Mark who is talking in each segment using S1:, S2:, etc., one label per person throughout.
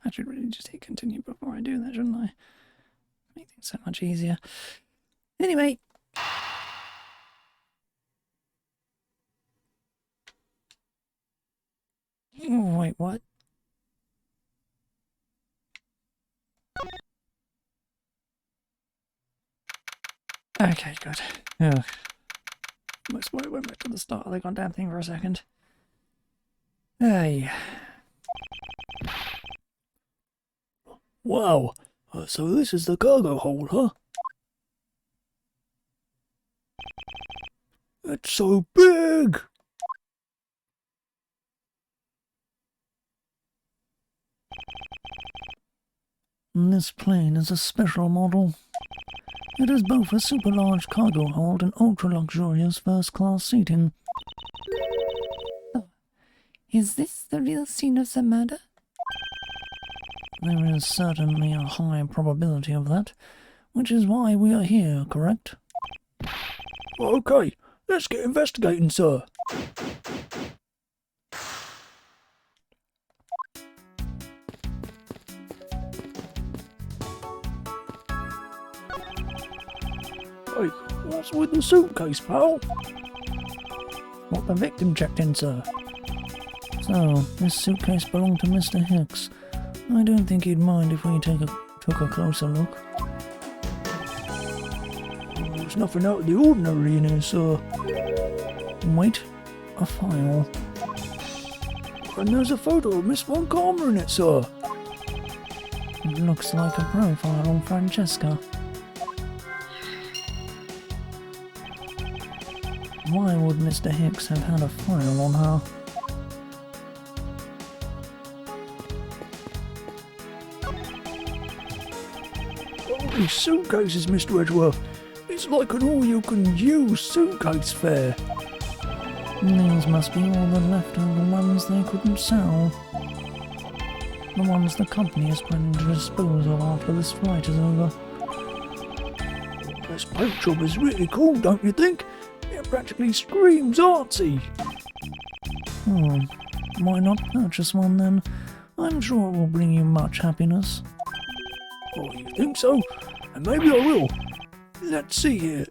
S1: I should really just hit continue before I do that, shouldn't I? Make things so much easier. Anyway. Oh, wait, what? Okay, good. Ugh. Almost went back to the start of the goddamn thing for a second. Hey. Wow, so this is the cargo hold, huh? It's so big! This plane is a special model. It is both a super large cargo hold and ultra luxurious first class seating. Is this the real scene of the murder? There is certainly a high probability of that, which is why we are here, correct? Okay, let's get investigating, sir. Hey, what's with the suitcase, pal? What the victim checked in, sir. So, this suitcase belonged to Mr. Hicks. I don't think he'd mind if we took a closer look. There's nothing out of the ordinary in here, sir. Wait, a file. And there's a photo of Miss Von Karma in it, sir. It looks like a profile on Francesca. Why would Mr. Hicks have had a file on her? Oh, these suitcases, Mr. Edgeworth. It's like an all-you-can-use suitcase fair. These must be all the leftover ones they couldn't sell. The ones the company is planning to dispose of after this flight is over. This paint job is really cool, don't you think? It practically screams artsy. Oh, why not purchase one then? I'm sure it will bring you much happiness. Oh, you think so? And maybe I will. Let's see here.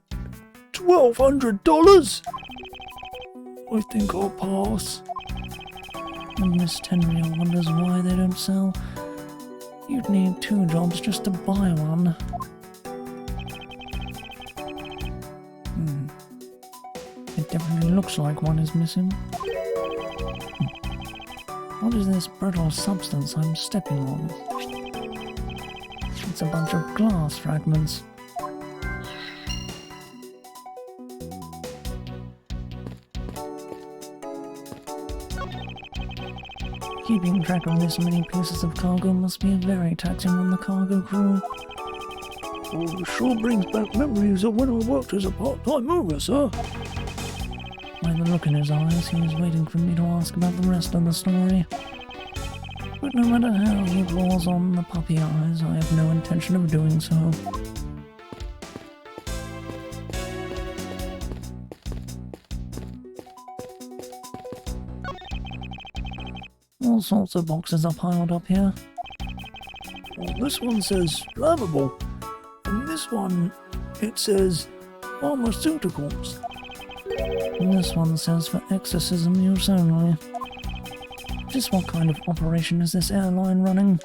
S1: $1,200? I think I'll pass. And Miss Tenreal wonders why they don't sell. You'd need 2 jobs just to buy one. It definitely looks like one is missing. What is this brittle substance I'm stepping on? It's a bunch of glass fragments. Keeping track of this many pieces of cargo must be very taxing on the cargo crew. Oh, it sure brings back memories of when I worked as a part-time mover, sir. By the look in his eyes, he was waiting for me to ask about the rest of the story. But no matter how he draws on the puppy eyes, I have no intention of doing so. All sorts of boxes are piled up here. Well, this one says flammable, and this one, it says pharmaceuticals. And this one says for exorcism use only. Just what kind of operation is this airline running?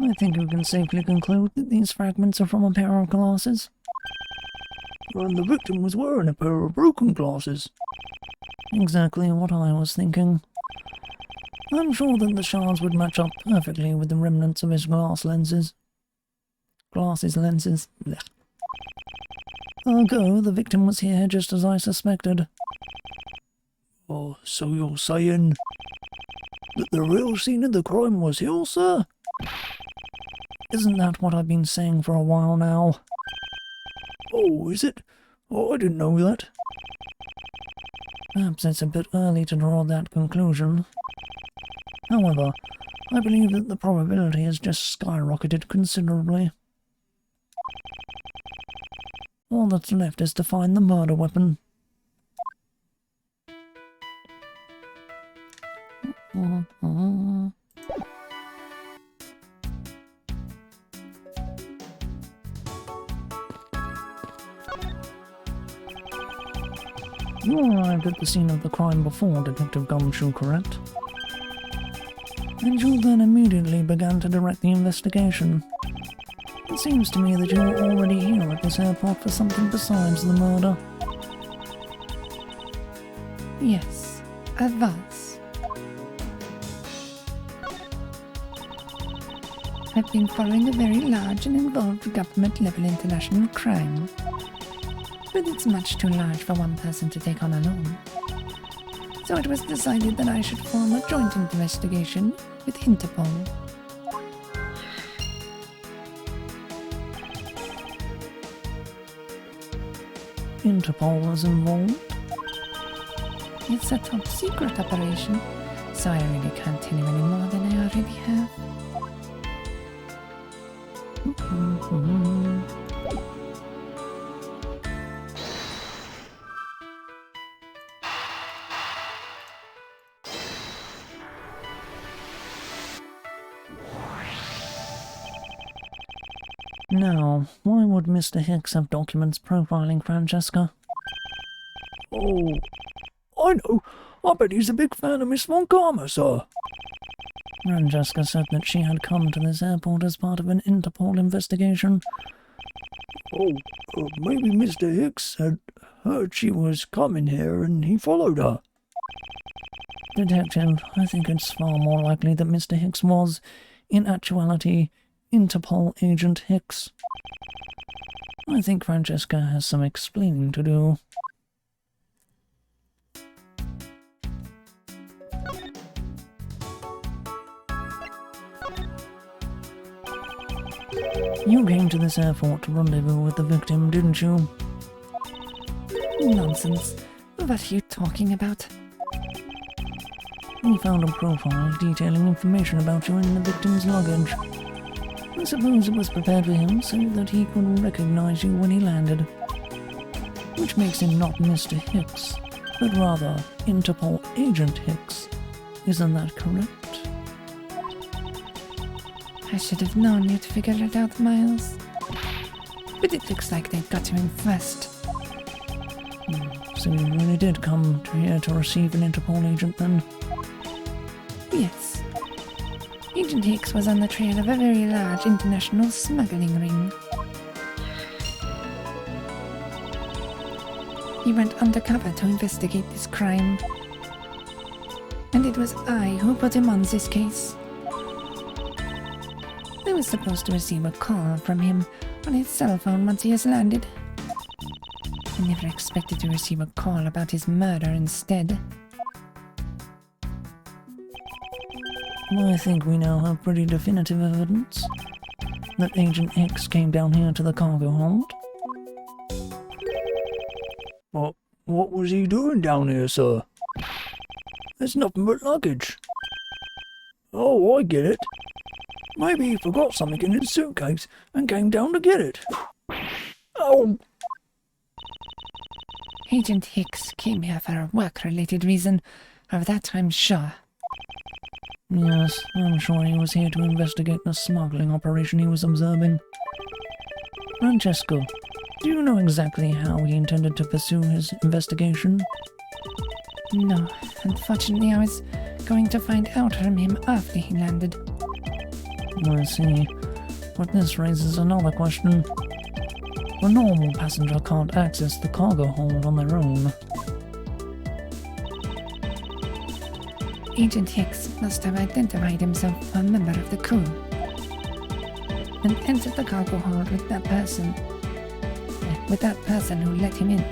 S1: I think we can safely conclude that these fragments are from a pair of glasses. And the victim was wearing a pair of broken glasses. Exactly what I was thinking. I'm sure that the shards would match up perfectly with the remnants of his glass lenses. Glasses lenses. Blech. Ergo, the victim was here just as I suspected. Oh, so you're saying that the real scene of the crime was here, sir? Isn't that what I've been saying for a while now? Oh, is it? Oh, I didn't know that. Perhaps it's a bit early to draw that conclusion. However, I believe that the probability has just skyrocketed considerably. All that's left is to find the murder weapon. You arrived at the scene of the crime before Detective Gumshoe, correct? And you then immediately began to direct the investigation. It seems to me that you were already here at this airport for something besides the murder.
S2: Yes, I was. I've been following a very large and involved government-level international crime. But it's much too large for one person to take on alone. So it was decided that I should form a joint investigation with Interpol.
S1: Interpol was involved?
S2: It's a top-secret operation, so I really can't tell you any more than I already have.
S1: Now, why would Mr. Hicks have documents profiling Francesca? Oh, I know. I bet he's a big fan of Miss Von Karma, sir. Francesca said that she had come to this airport as part of an Interpol investigation. Oh, maybe Mr. Hicks had heard she was coming here and he followed her. Detective, I think it's far more likely that Mr. Hicks was, in actuality, Interpol Agent Hicks. I think Francesca has some explaining to do. You came to this airport to rendezvous with the victim, didn't you?
S2: Nonsense. What are you talking about?
S1: We found a profile detailing information about you in the victim's luggage. I suppose it was prepared for him so that he could recognize you when he landed. Which makes him not Mr. Hicks, but rather Interpol Agent Hicks. Isn't that correct?
S2: I should have known you'd figure it out, Miles. But it looks like they got you in first.
S1: So you really did come to here to receive an Interpol agent then?
S2: Yes. Agent Hicks was on the trail of a very large international smuggling ring. He went undercover to investigate this crime. And it was I who put him on this case. I was supposed to receive a call from him on his cell phone once he has landed. I never expected to receive a call about his murder instead.
S1: I think we now have pretty definitive evidence that Agent X came down here to the cargo hold. What was he doing down here, sir? There's nothing but luggage. Oh, I get it. Maybe he forgot something in his suitcase and came down to get it. Oh!
S2: Agent Hicks came here for a work-related reason, of that I'm sure.
S1: Yes, I'm sure he was here to investigate the smuggling operation he was observing. Francesco, do you know exactly how he intended to pursue his investigation?
S2: No, unfortunately I was going to find out from him after he landed.
S1: I see, but this raises another question. A normal passenger can't access the cargo hold on their own.
S2: Agent Hicks must have identified himself a member of the crew and entered the cargo hold with that person who let him in.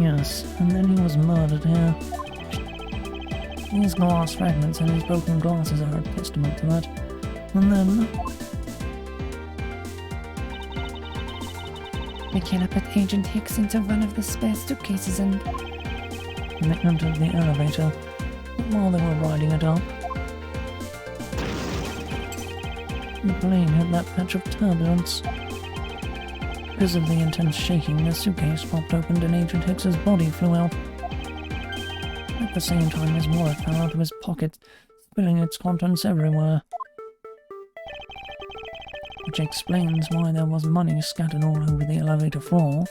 S1: Yes, and then he was murdered here. These glass fragments and his broken glasses are a testament to that. And then...
S2: The killer put Agent Hicks into one of the spare suitcases and...
S1: They entered the elevator. While they were riding it up, the plane hit that patch of turbulence. Because of the intense shaking, the suitcase popped open and Agent Hicks's body flew out. At the same time, his wallet fell out of his pocket, spilling its contents everywhere. Which explains why there was money scattered all over the elevator floor.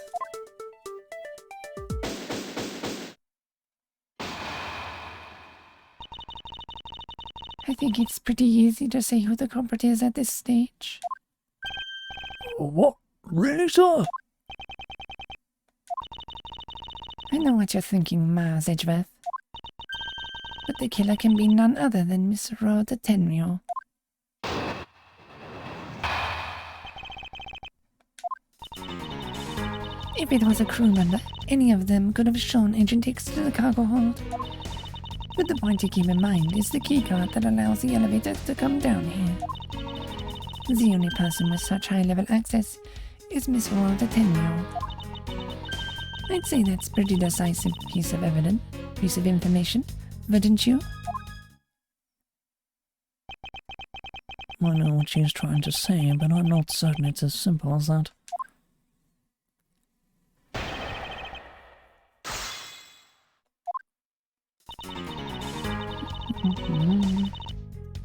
S2: I think it's pretty easy to say who the culprit is at this stage.
S1: What? Really, sir?
S2: I know what you're thinking, Miles Edgeworth. But the killer can be none other than Miss Rhoda Tenrio. If it was a crew member, any of them could have shown Agent Hicks to the cargo hold. But the point to keep in mind is the keycard that allows the elevator to come down here. The only person with such high-level access is Miss Rhoda Tenrio. I'd say that's a pretty decisive piece of information, wouldn't you?
S1: I know what she's trying to say, but I'm not certain it's as simple as that.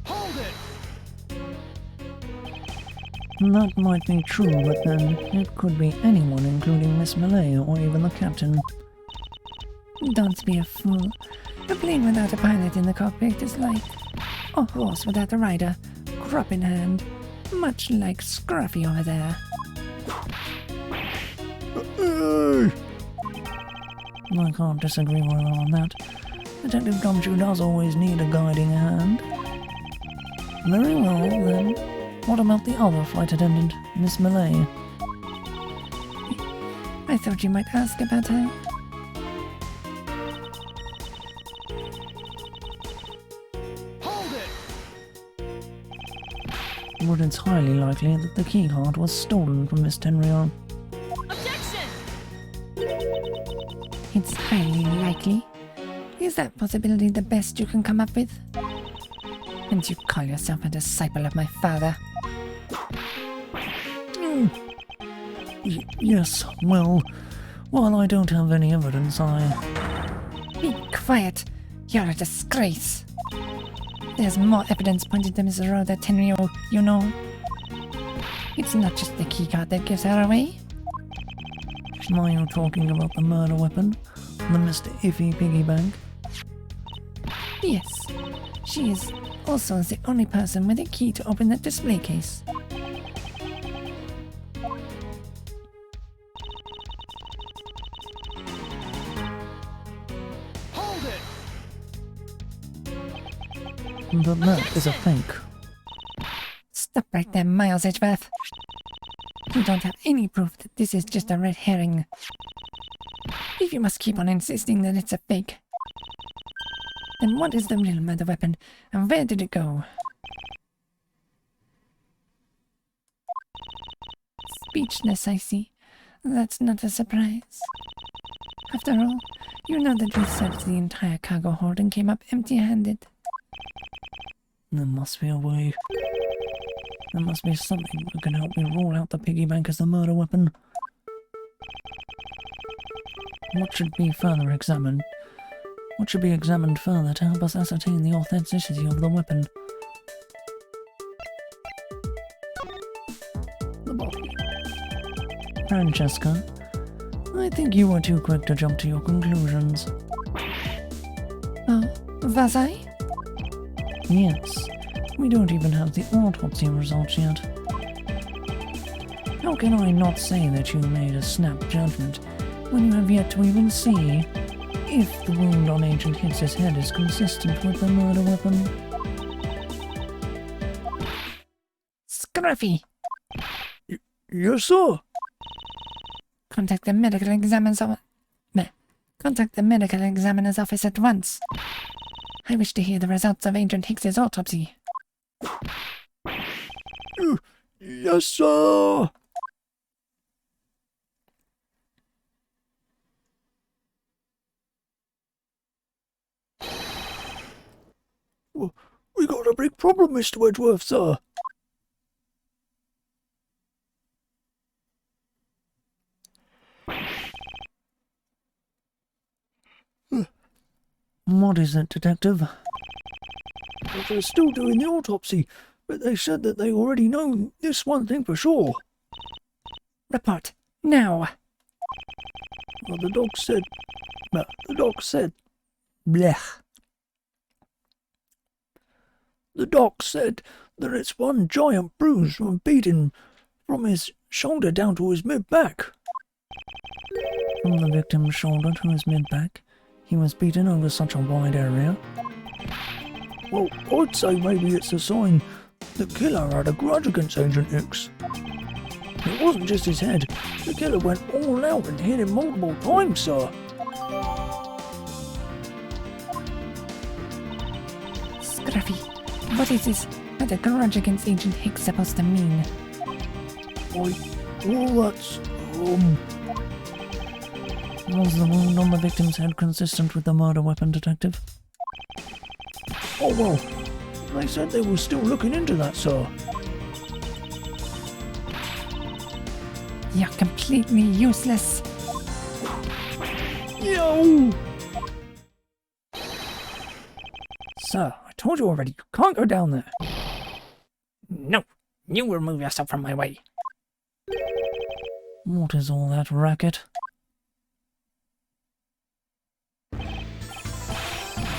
S3: Hold it!
S1: That might be true, but then it could be anyone, including Miss Millay or even the captain.
S2: Don't be a fool. A plane without a pilot in the cockpit is like a horse without a rider, crop in hand, much like Scruffy over there.
S1: I can't disagree with her on that. Detective Gumshoe does always need a guiding hand. Very well, then. What about the other flight attendant, Miss Millay?
S2: I thought you might ask about her.
S3: Hold it!
S1: But it's highly likely that the keycard was stolen from Miss Tenrio.
S3: Objection!
S2: It's highly likely. Is that possibility the best you can come up with? And you call yourself a disciple of my father?
S1: Yes, well, while I don't have any evidence,
S2: Be quiet! You're a disgrace! There's more evidence pointing to Miss Rhoda Tenrio, you know. It's not just the keycard that gives her away.
S1: Are you talking about the murder weapon? The Mr. Iffy piggy bank?
S2: Yes, she is also the only person with a key to open that display case.
S3: Hold it!
S1: But that is a fake.
S2: Stop right there, Miles Edgeworth. You don't have any proof that this is just a red herring. If you must keep on insisting that it's a fake, then what is the real murder weapon, and where did it go? Speechless, I see. That's not a surprise. After all, you know that we searched the entire cargo hold and came up empty-handed.
S1: There must be a way. There must be something that can help me rule out the piggy bank as the murder weapon. What should be further examined? What should be examined further to help us ascertain the authenticity of the weapon? The body. Francesca, I think you were too quick to jump to your conclusions.
S2: Oh, was I?
S1: Yes, we don't even have the autopsy results yet. How can I not say that you made a snap judgment when you have yet to even see if the wound on Agent Hicks's head is consistent with the murder weapon?
S2: Scruffy!
S1: Yes, sir.
S2: Contact the medical examiner's office at once. I wish to hear the results of Agent Hicks's autopsy.
S1: Yes, sir. We got a big problem, Mr. Edgeworth, sir. What is it, Detective? Well, they're still doing the autopsy, but they said that they already know this one thing for sure.
S2: Report, now!
S1: Well, the doc said... Blech. The doc said that it's one giant bruise from beating from his shoulder down to his mid-back. From the victim's shoulder to his mid-back, he was beaten over such a wide area. Well, I'd say maybe it's a sign the killer had a grudge against Agent X. It wasn't just his head. The killer went all out and hit him multiple times, sir.
S2: Scruffy, what is this that a grudge against Agent Hicks supposed to mean?
S1: That's... Was the wound on the victim's head consistent with the murder weapon, Detective? Oh, well, they said they were still looking into that, sir.
S2: You're completely useless.
S1: Yo! Sir, I told you already, you can't go down there.
S2: No, you remove yourself from my way.
S1: What is all that racket?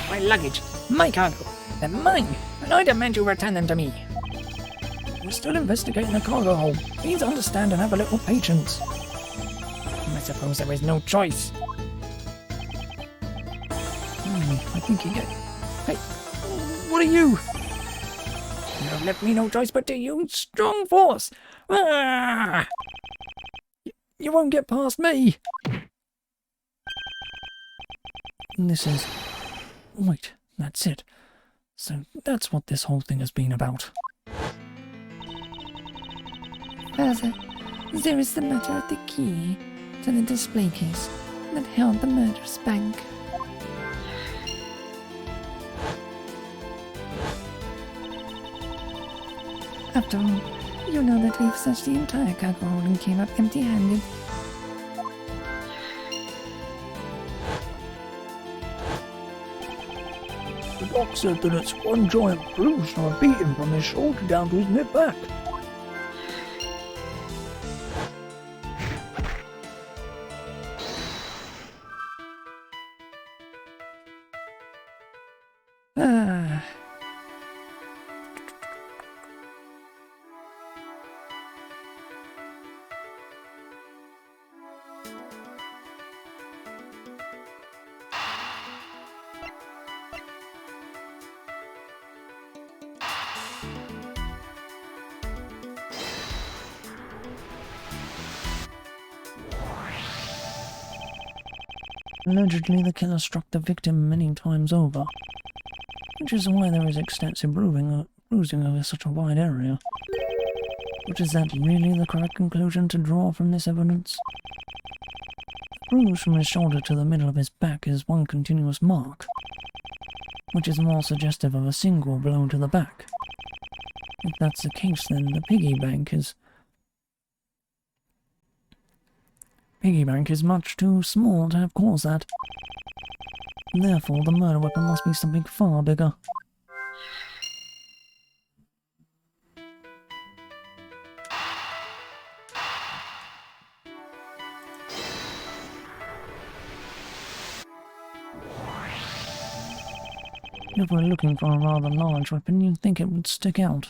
S2: My luggage, my cargo, they're mine, and I demand you return them to me.
S1: We're still investigating the cargo hold. Please understand and have a little patience.
S2: I suppose there is no choice.
S1: I think you get... Hey, what are you?
S2: You have left me no choice but to use strong force. Ah!
S1: You won't get past me. This is... Wait, that's it. So that's what this whole thing has been about.
S2: Further, there is the matter of the key to the display case that held the murderous bank. After all, you know that we've searched the entire cargo hold and came up empty-handed.
S1: The doc said that it's one giant bruise from a beating from his shoulder down to his mid-back.
S2: Ah.
S1: Allegedly, the killer struck the victim many times over, which is why there is extensive bruising over such a wide area. But is that really the correct conclusion to draw from this evidence? The bruise from his shoulder to the middle of his back is one continuous mark, which is more suggestive of a single blow to the back. If that's the case, then the piggy bank is much too small to have caused that. Therefore, the murder weapon must be something far bigger. If we're looking for a rather large weapon, you'd think it would stick out.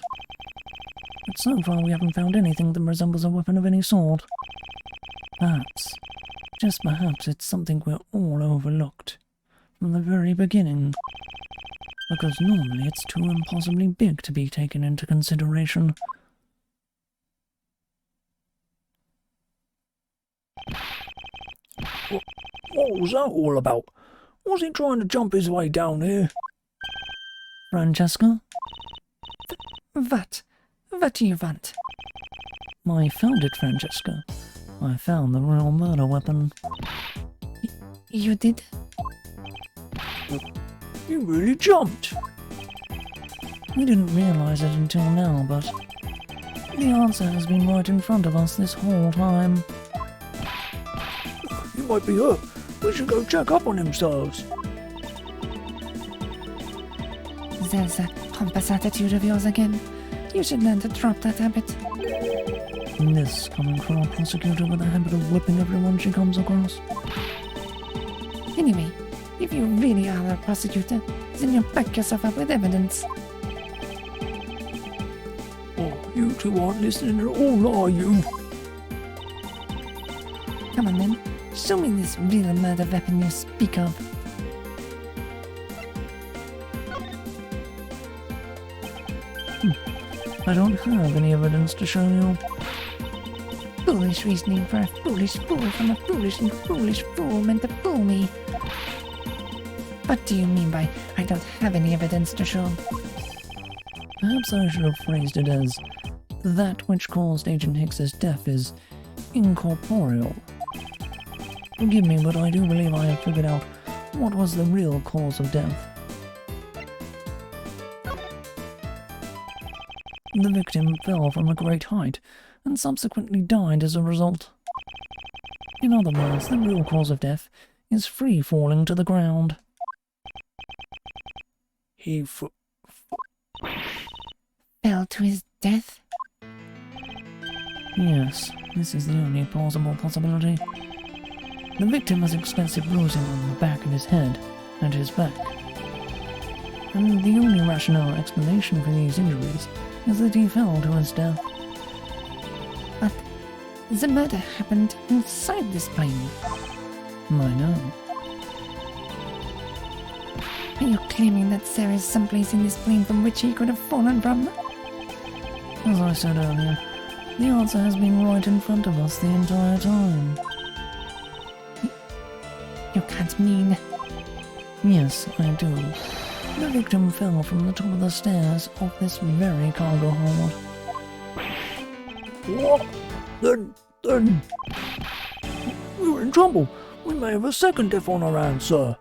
S1: But so far we haven't found anything that resembles a weapon of any sort. Perhaps, just perhaps, it's something we're all overlooked from the very beginning. Because normally it's too impossibly big to be taken into consideration. What was that all about? Was he trying to jump his way down here? Francesca?
S2: What? What do you want?
S1: I found it, Francesca. I found the real murder weapon.
S2: You did?
S1: You really jumped. We didn't realize it until now, but the answer has been right in front of us this whole time. He might be hurt. We should go check up on themselves.
S2: There's that pompous attitude of yours again. You should learn to drop that habit.
S1: This coming from a prosecutor with a habit of whipping everyone she comes across.
S2: Anyway, if you really are a prosecutor, then you back yourself up with evidence.
S1: Oh, you two aren't listening at all, are you?
S2: Come on then, show me this real murder weapon you speak of.
S1: I don't have any evidence to show you.
S2: Foolish reasoning for a foolish fool from a foolish and foolish fool meant to fool me. What do you mean by, I don't have any evidence to show?
S1: Perhaps I should have phrased it as, that which caused Agent Hicks's death is incorporeal. Forgive me, but I do believe I have figured out what was the real cause of death. The victim fell from a great height and subsequently died as a result. In other words, the real cause of death is free falling to the ground. He
S2: fell to his death?
S1: Yes, this is the only plausible possibility. The victim has extensive bruising on the back of his head and his back. And the only rational explanation for these injuries is that he fell to his death.
S2: But the murder happened inside this plane.
S1: I know.
S2: Are you claiming that there is someplace in this plane from which he could have fallen from?
S1: As I said earlier, the answer has been right in front of us the entire time.
S2: You can't mean...
S1: Yes, I do. The victim fell from the top of the stairs off this very cargo hold. What? Then... We're in trouble. We may have a second death on our hands, sir.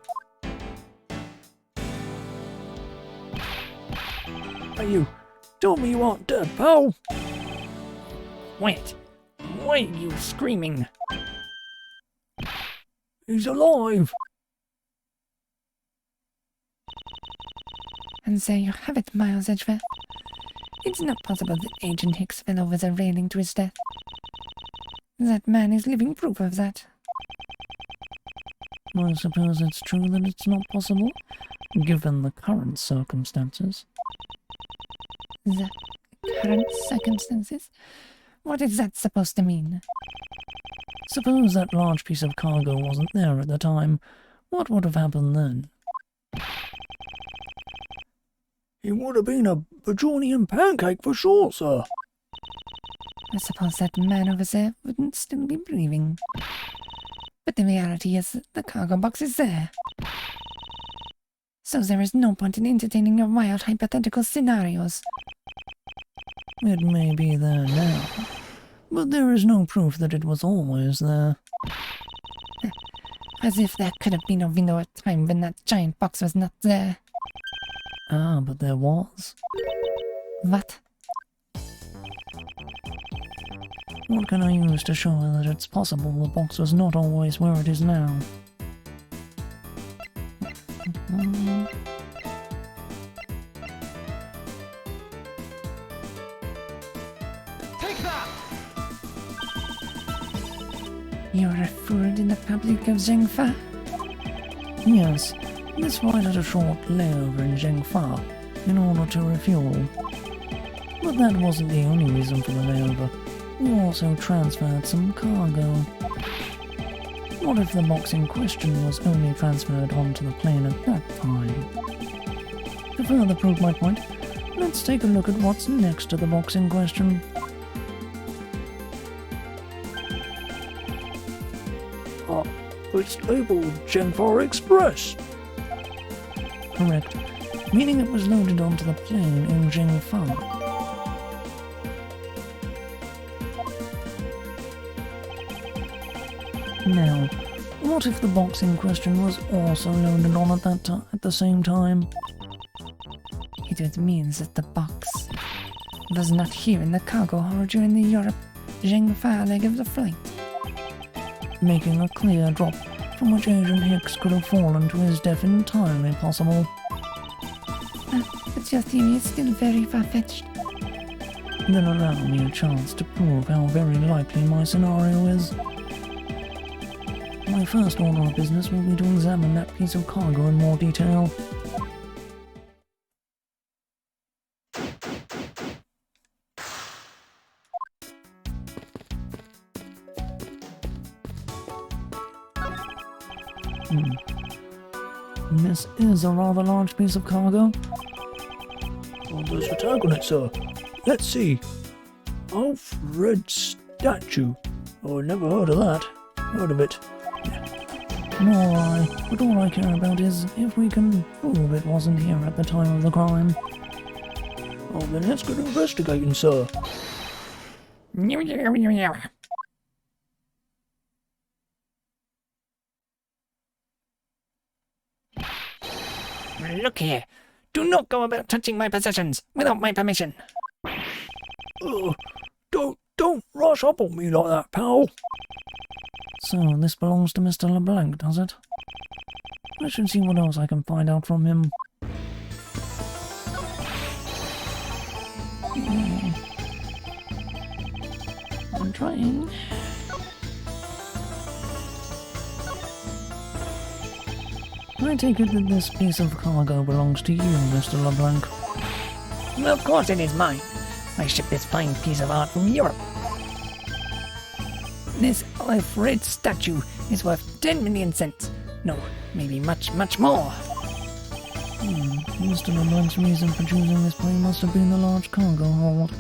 S1: Hey, you. Tell me you aren't dead, pal.
S3: Wait. Why are you screaming?
S1: He's alive.
S2: And there you have it, Miles Edgeworth. It's not possible that Agent Hicks fell over the railing to his death. That man is living proof of that.
S1: I suppose it's true that it's not possible, given the current circumstances.
S2: The current circumstances? What is that supposed to mean?
S1: Suppose that large piece of cargo wasn't there at the time. What would have happened then? It would have been a Bajornian pancake for sure, sir.
S2: I suppose that man over there wouldn't still be breathing. But the reality is that the cargo box is there. So there is no point in entertaining your wild hypothetical scenarios.
S1: It may be there now, but there is no proof that it was always there.
S2: As if there could have been a window of time when that giant box was not there.
S1: Ah, but there was.
S2: What?
S1: What can I use to show her that it's possible the box was not always where it is now?
S3: Take that!
S2: You're a fool in the Republic of Zhengfa?
S1: Yes, this flight had a short layover in Zhengfa in order to refuel. But that wasn't the only reason for the layover. We also transferred some cargo. What if the box in question was only transferred onto the plane at that time? To further prove my point, let's take a look at what's next to the box in question. It's labeled Zhengfa Express. Correct, meaning it was loaded onto the plane in Zhengfa. Now, what if the box in question was also loaded on at the same time?
S2: It means that the box was not here in the cargo hold during the Europe-Zhengfa leg of the flight.
S1: Making a clear drop from which Agent Hicks could have fallen to his death entirely possible.
S2: But your theory is still very far-fetched.
S1: Then allow me a chance to prove how very likely my scenario is. My first order of business will be to examine that piece of cargo in more detail. This is a rather large piece of cargo. Oh, there's a tag on it, sir. Let's see. Alfred statue. Oh, never heard of that. Heard of it. Nor I. But all I care about is if we can prove it wasn't here at the time of the crime. Oh, then let's get investigating, sir.
S3: Look here. Do not go about touching my possessions without my permission.
S1: Don't rush up on me like that, pal. So, this belongs to Mr. LeBlanc, does it? I should see what else I can find out from him. I'm trying. I take it that this piece of cargo belongs to you, Mr. LeBlanc.
S3: Of course it is mine. I shipped this fine piece of art from Europe. This Alfred statue is worth 10 million cents. No, maybe much, much more.
S1: Mr. LeBlanc's reason for choosing this plane must have been the large cargo hold.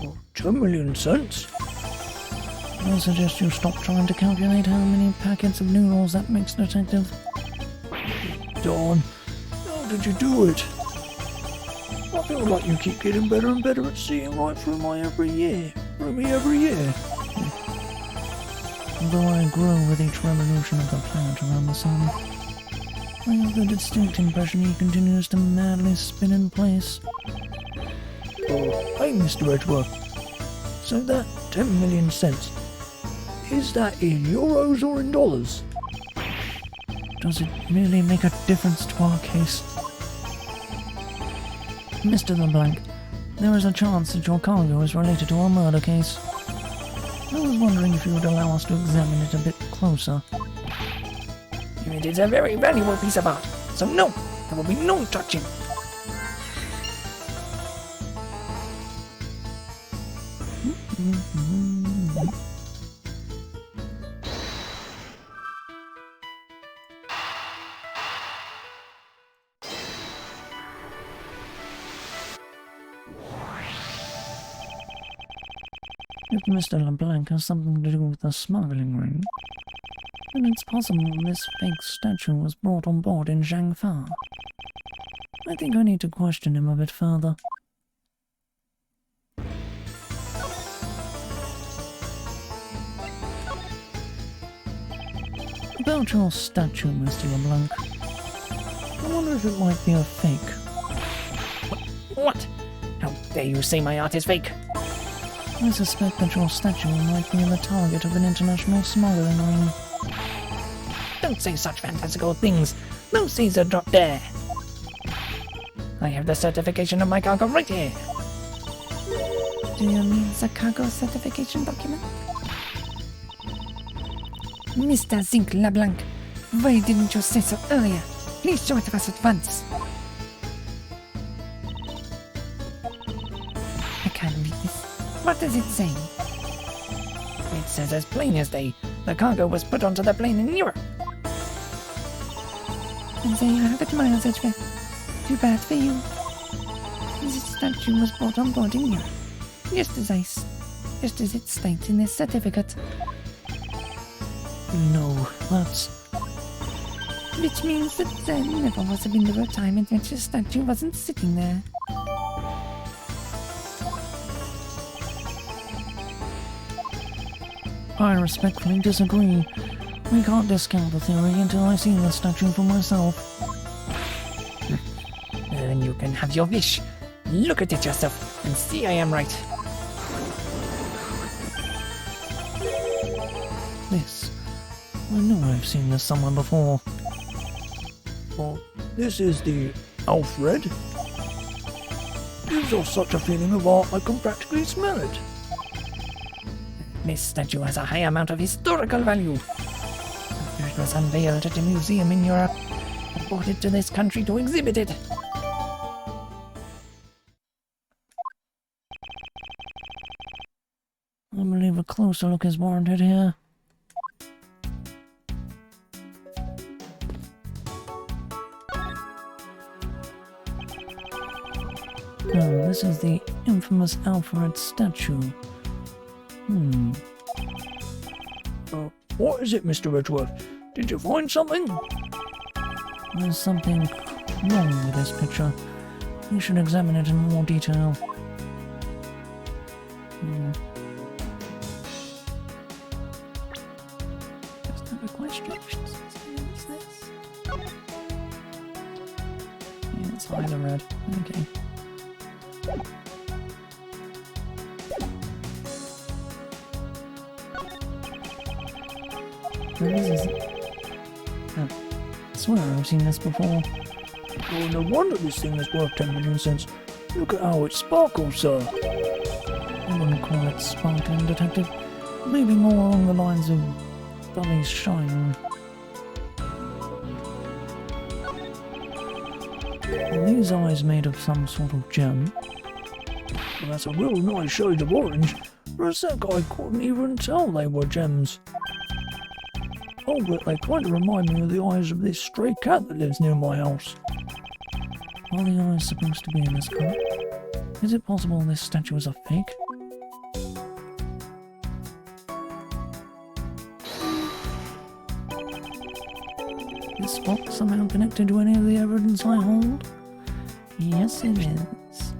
S1: Oh, 10 million cents? I suggest you stop trying to calculate how many packets of noodles that makes, Detective. Dawn, how did you do it? I feel like you keep getting better and better at seeing right through me every year. Although I grow with each revolution of the planet around the sun, I have the distinct impression he continues to madly spin in place. Oh, hey, Mr. Edgeworth. So that 10 million cents, is that in euros or in dollars? Does it really make a difference to our case? Mr. LeBlanc, there is a chance that your cargo is related to a murder case. I was wondering if you would allow us to examine it a bit closer.
S3: It is a very valuable piece of art, so no, there will be no touching.
S1: If Mr. LeBlanc has something to do with the smuggling ring, then it's possible this fake statue was brought on board in Zhangfa. I think I need to question him a bit further. About your statue, Mr. LeBlanc. I wonder if it might be a fake.
S3: What? How dare you say my art is fake?
S1: I suspect that your statue might be the target of an international smuggling ring.
S3: Don't say such fantastical things. No Caesar drop there. I have the certification of my cargo right here.
S2: Do you mean the cargo certification document? Mr. Zinc LeBlanc, why didn't you say so earlier? Please show it to us at once. I can't read this. What does it say?
S3: It says as plain as day, the cargo was put onto the plane in Europe.
S2: And there you have it, Miles Edgeworth. Too bad for you. This statue was brought on board in Europe, just as it states in this certificate.
S1: No, that's...
S2: Which means that there never was a window of time in which the statue wasn't sitting there.
S1: I respectfully disagree. We can't discount the theory until I see the statue for myself.
S3: then you can have your wish. Look at it yourself and see I am right.
S1: This. I know I've seen this somewhere before. Well, this is the Alfred. Gives off such a feeling of art I can practically smell it.
S3: This statue has a high amount of historical value. After it was unveiled at a museum in Europe, I brought it to this country to exhibit it.
S1: I believe a closer look is warranted here. Oh, this is the infamous Alfred statue. What is it, Mr. Edgeworth? Did you find something? There's something wrong with this picture. You should examine it in more detail.
S2: Just have a question. What's this?
S1: Yeah, it's either red. Okay. This is... Oh, I swear I've seen this before. Oh, no wonder this thing is worth 10 million cents. Look at how it sparkles, sir. I wouldn't call it sparkling, detective. Maybe more along the lines of Bunny's shine. Are these eyes made of some sort of gem? Well, that's a real nice shade of orange. For a sec I couldn't even tell they were gems. Oh, but they kind of remind me of the eyes of this stray cat that lives near my house. Are the eyes supposed to be in this colour? Is it possible this statue is a fake? Is spot somehow connected to any of the evidence I hold? Yes, it is.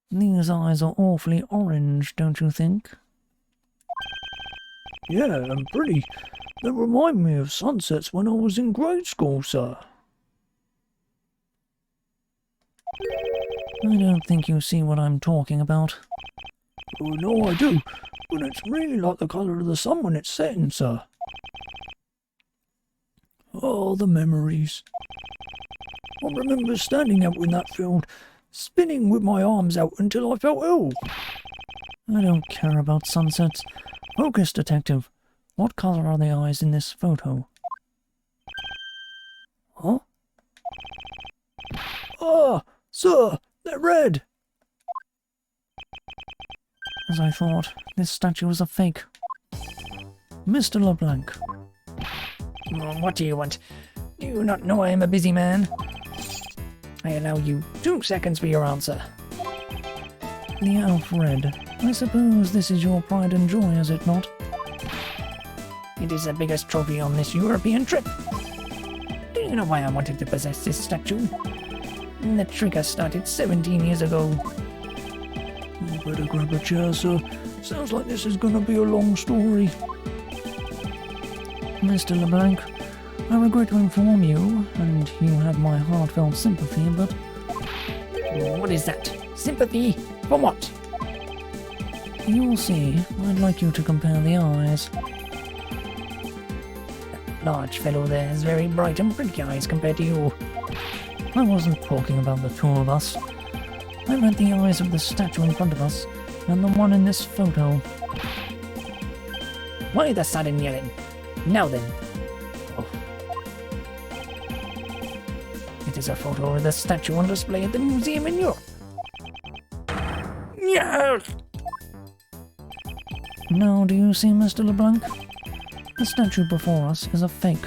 S1: These eyes are awfully orange, don't you think? Yeah, and pretty. They remind me of sunsets when I was in grade school, sir. I don't think you see what I'm talking about. Oh, no, I do. But it's really like the colour of the sun when it's setting, sir. Oh, the memories. I remember standing out in that field, spinning with my arms out until I felt ill. I don't care about sunsets. Focus, detective. What colour are the eyes in this photo? Huh? Ah, sir, they're red. As I thought, this statue was a fake. Mr. LeBlanc.
S3: What do you want? Do you not know I am a busy man? I allow you 2 seconds for your answer.
S1: The Alfred. I suppose this is your pride and joy, is it not?
S3: It is the biggest trophy on this European trip. Do you know why I wanted to possess this statue? The trigger started 17 years ago.
S1: You better grab a chair, sir. Sounds like this is gonna be a long story. Mr. LeBlanc, I regret to inform you, and you have my heartfelt sympathy, but...
S3: What is that? Sympathy? For what?
S1: You'll see. I'd like you to compare the eyes.
S3: That large fellow there has very bright and pretty eyes compared to you.
S1: I wasn't talking about the two of us. I meant the eyes of the statue in front of us, and the one in this photo.
S3: Why the sudden yelling? Now then. Oh. It is a photo of the statue on display at the museum in Europe. Yes!
S1: Now, do you see, Mr. LeBlanc? The statue before us is a fake.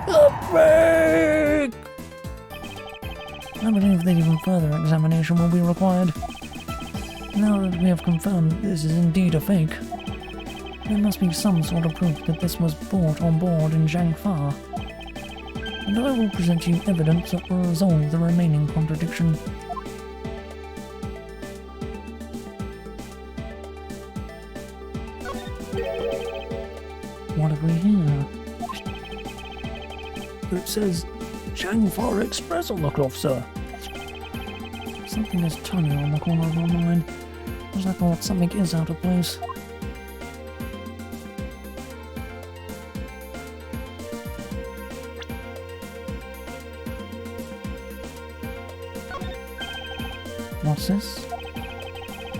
S3: A fake!
S1: I believe that even further examination will be required. Now that we have confirmed that this is indeed a fake, there must be some sort of proof that this was bought on board in Zhangfa. And I will present you evidence that will resolve the remaining contradiction. What have we here? It says Shangfar Express on the cloth, sir.
S3: Something is tugging on the corner of my mind, as I thought something is out of place. What's this?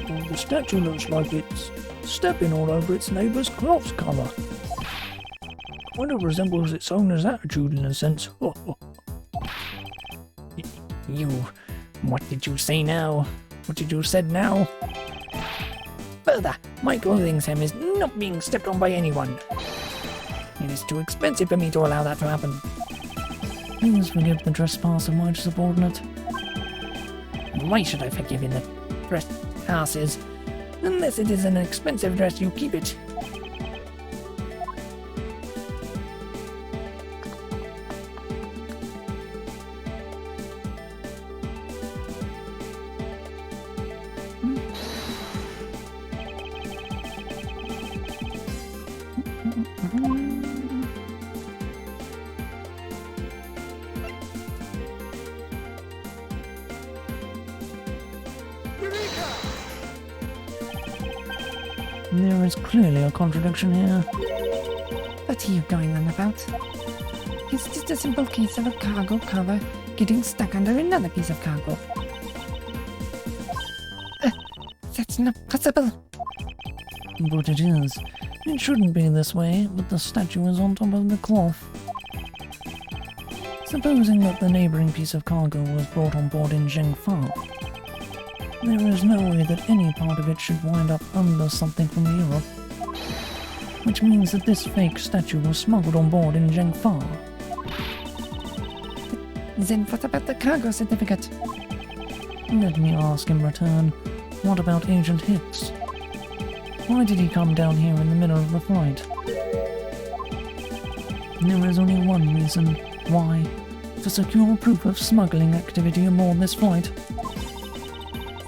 S1: Well, the statue looks like it's stepping all over its neighbour's cloth colour. Kind of resembles its owner's attitude in a sense.
S3: You... What did you say now? What did you said now? Further, my clothing hem is not being stepped on by anyone. It is too expensive for me to allow that to happen.
S1: Please forgive the trespass of my subordinate.
S3: Why should I forgive in the trespasses? Unless it is an expensive dress, you keep it.
S1: There is clearly a contradiction here.
S2: What are you going on about? It's just a simple case of a cargo cover getting stuck under another piece of cargo. That's not possible.
S1: But it is. It shouldn't be this way, but the statue is on top of the cloth. Supposing that the neighbouring piece of cargo was brought on board in Zhengfa, there is no way that any part of it should wind up under something from Europe. Which means that this fake statue was smuggled on board in Zhengfa.
S2: Then what about the cargo certificate?
S1: Let me ask in return, what about Agent Hicks? Why did he come down here in the middle of the flight? There is only one reason. Why? To secure proof of smuggling activity aboard this flight.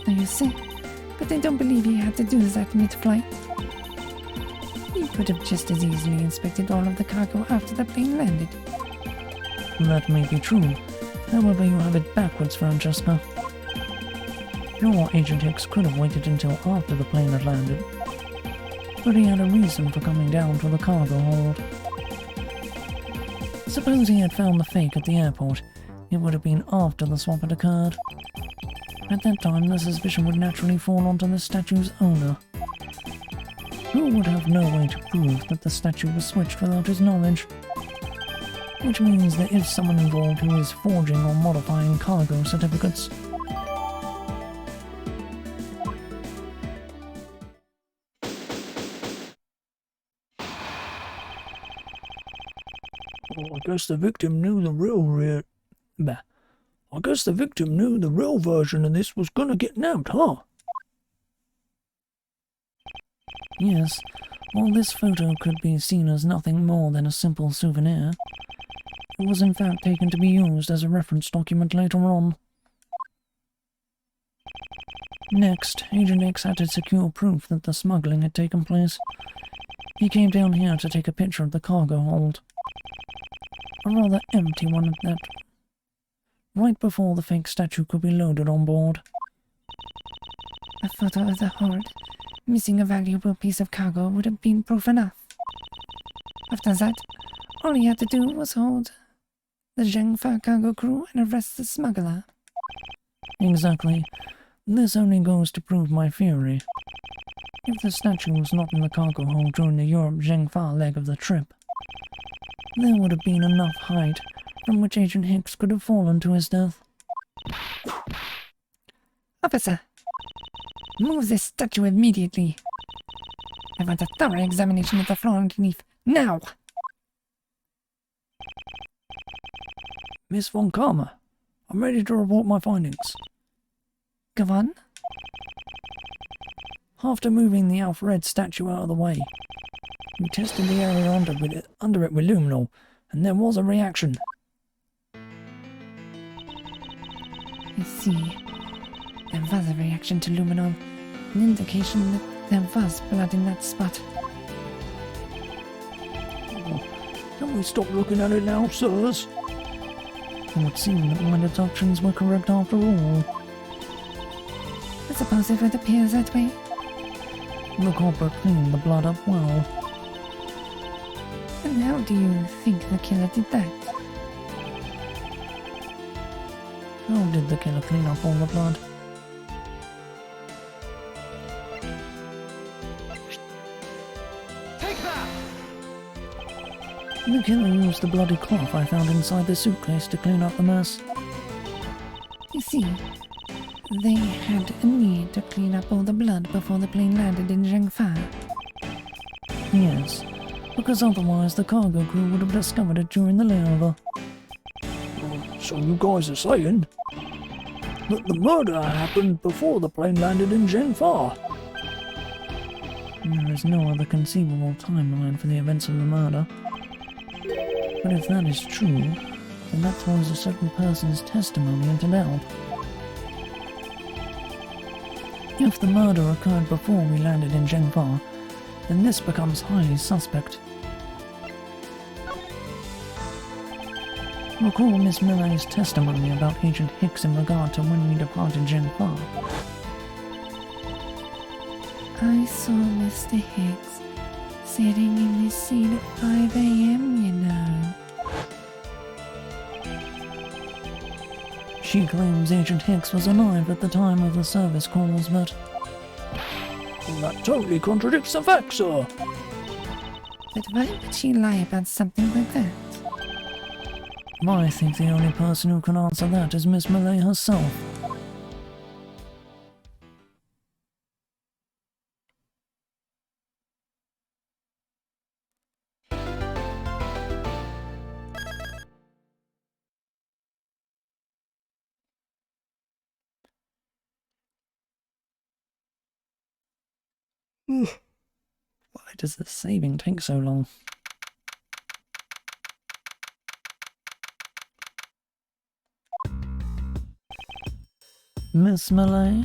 S2: So you see, but I don't believe he had to do that mid-flight. He could have just as easily inspected all of the cargo after the plane landed.
S1: That may be true. However, you have it backwards, Francesca. Your Agent Hicks could have waited until after the plane had landed. But he had a reason for coming down to the cargo hold. Suppose he had found the fake at the airport, it would have been after the swap had occurred. At that time, the suspicion would naturally fall onto the statue's owner, who would have no way to prove that the statue was switched without his knowledge. Which means there is someone involved who is forging or modifying cargo certificates. Well, I guess the victim knew the real version of this was gonna get nabbed, huh? Yes, while this photo could be seen as nothing more than a simple souvenir, it was in fact taken to be used as a reference document later on. Next, Agent X had to secure proof that the smuggling had taken place. He came down here to take a picture of the cargo hold. A rather empty one at that, right before the fake statue could be loaded on board.
S2: A photo of the hold missing a valuable piece of cargo would have been proof enough. After that, all he had to do was hold the Zhengfa cargo crew and arrest the smuggler.
S1: Exactly. This only goes to prove my theory. If the statue was not in the cargo hold during the Europe-Zhengfa leg of the trip, there would have been enough height from which Agent Hicks could have fallen to his death.
S2: Officer, move this statue immediately. I want a thorough examination of the floor underneath, now!
S1: Miss Von Karma, I'm ready to report my findings.
S2: Go on.
S1: After moving the Alfred statue out of the way, we tested the area under it with luminol, and there was a reaction.
S2: I see. There was a reaction to luminol, an indication that there was blood in that spot.
S1: Oh, can we stop looking at it now, sirs? It would seem that my deductions were correct after all.
S2: I suppose it would appear that way.
S1: The culprit cleaned the blood up well.
S2: And how do you think the killer did that?
S1: How did the killer clean up all the blood? The killer used the bloody cloth I found inside the suitcase to clean up the mess.
S2: You see, they had a need to clean up all the blood before the plane landed in Zhengfa.
S1: Yes, because otherwise the cargo crew would have discovered it during the layover. So you guys are saying that the murder happened before the plane landed in Zhengfa? There is no other conceivable timeline for the events of the murder. But if that is true, then that throws a certain person's testimony into doubt. If the murder occurred before we landed in Zhengfa, then this becomes highly suspect. Recall Miss Millay's testimony about Agent Hicks in regard to when we departed Zhengfa.
S2: I saw Mr. Hicks sitting in his seat at 5 a.m., you know.
S1: She claims Agent Hicks was alive at the time of the service calls, but... Well, that totally contradicts the facts, sir.
S2: But why would she lie about something like that?
S1: I think the only person who can answer that is Miss Millay herself. Why does the saving take so long? Miss Millay?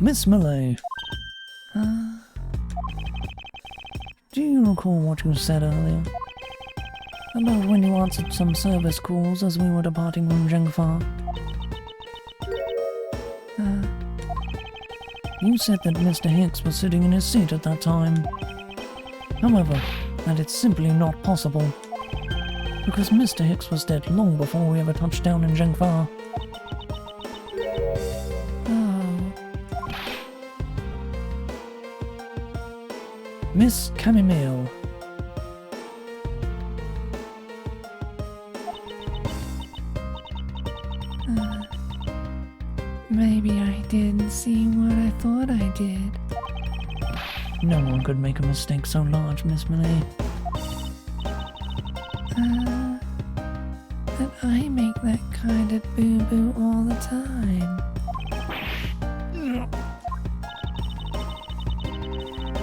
S1: Miss Millay, do you recall what you said earlier? About when you answered some service calls as we were departing from Zhengfa? You said that Mr. Hicks was sitting in his seat at that time. However, that it's simply not possible. Because Mr. Hicks was dead long before we ever touched down in Zhengfa.
S2: Oh.
S1: Miss Chamomile.
S2: Maybe I didn't see what I thought I did.
S1: No one could make a mistake so large, Miss Millay.
S2: But I make that kind of boo-boo all the time.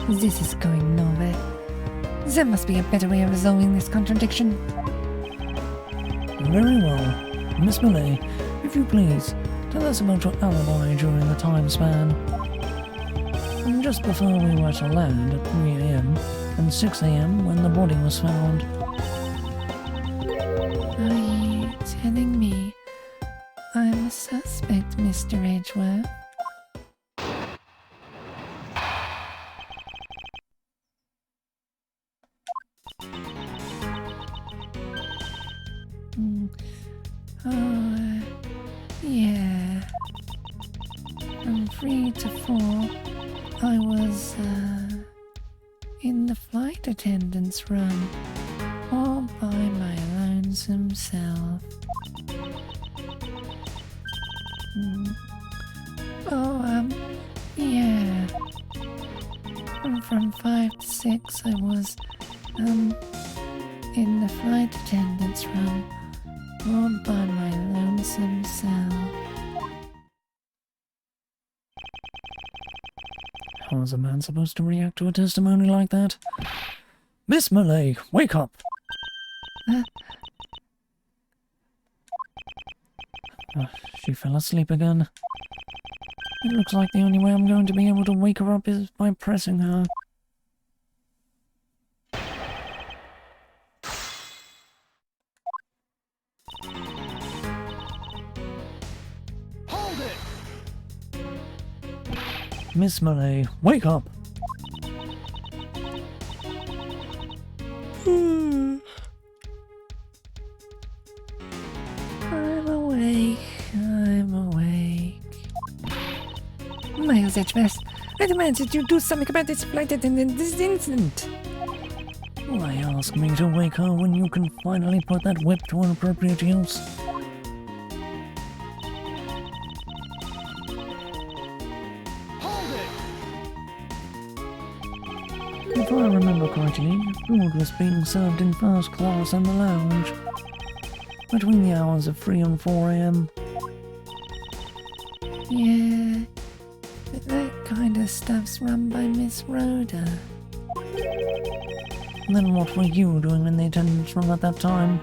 S2: This is going nowhere. There must be a better way of resolving this contradiction.
S1: Very well. Miss Millay, if you please, tell us about your alibi during the time span. Just before we were to land at 3 a.m. and 6 a.m. when the body was found.
S2: Are you telling me I'm a suspect, Mr. Edgeworth? Yeah. From 3 to 4, I was, in the flight attendant's room, all by my lonesome self. Yeah. From 5 to 6, I was, in the flight attendant's room, all by my lonesome self.
S1: How is a man supposed to react to a testimony like that? Miss Millay, wake up! She fell asleep again. It looks like the only way I'm going to be able to wake her up is by pressing her. Miss Malay, wake up!
S2: I'm awake. I'm awake. Miles Edgeworth, I demand that you do something about this flight attendant, this incident.
S1: Why ask me to wake her when you can finally put that whip to an appropriate use? If I remember correctly, food was being served in first class in the lounge between the hours of 3 and 4 a.m.
S2: Yeah, but that kind of stuff's run by Miss Rhoda.
S1: Then what were you doing in the attendance room at that time?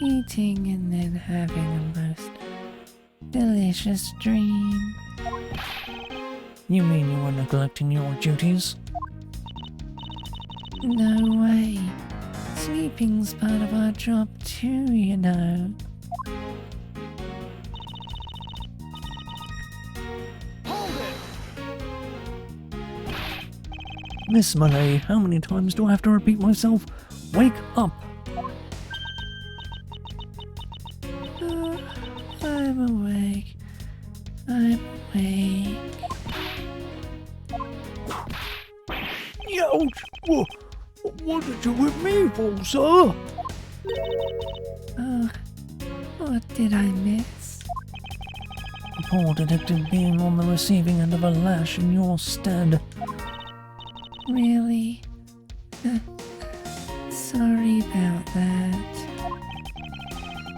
S2: Eating and then having a most delicious dream.
S1: You mean you were neglecting your duties?
S2: No way. Sleeping's part of our job too, you know.
S1: Miss Malay, how many times do I have to repeat myself? Wake up!
S2: I'm awake. I'm awake.
S1: Ouch! What did you whip me for, sir?
S2: Oh, what did I miss?
S1: The poor detective being on the receiving end of a lash in your stead.
S2: Really? Sorry about that.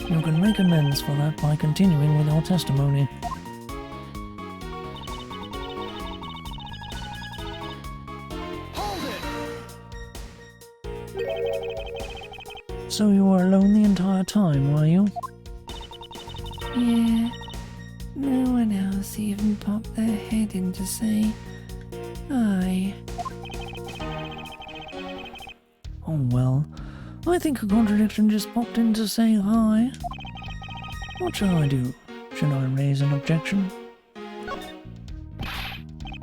S1: You can make amends for that by continuing with your testimony. So you were alone the entire time, were you?
S2: Yeah. No one else even popped their head in to say hi.
S1: Oh well, I think a contradiction just popped in to say hi. What shall I do? Should I raise an objection?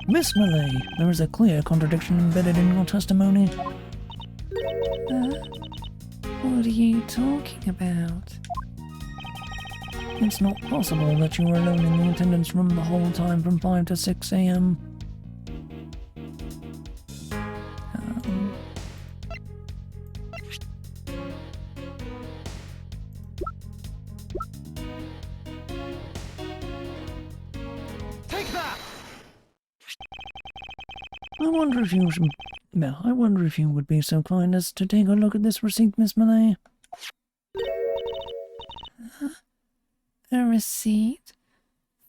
S1: Miss Malay, there is a clear contradiction embedded in your testimony.
S2: What are you talking about?
S1: It's not possible that you were alone in the attendance room the whole time from 5 to 6 a.m. I wonder if you would be so kind as to take a look at this receipt, Miss Malay.
S2: A receipt?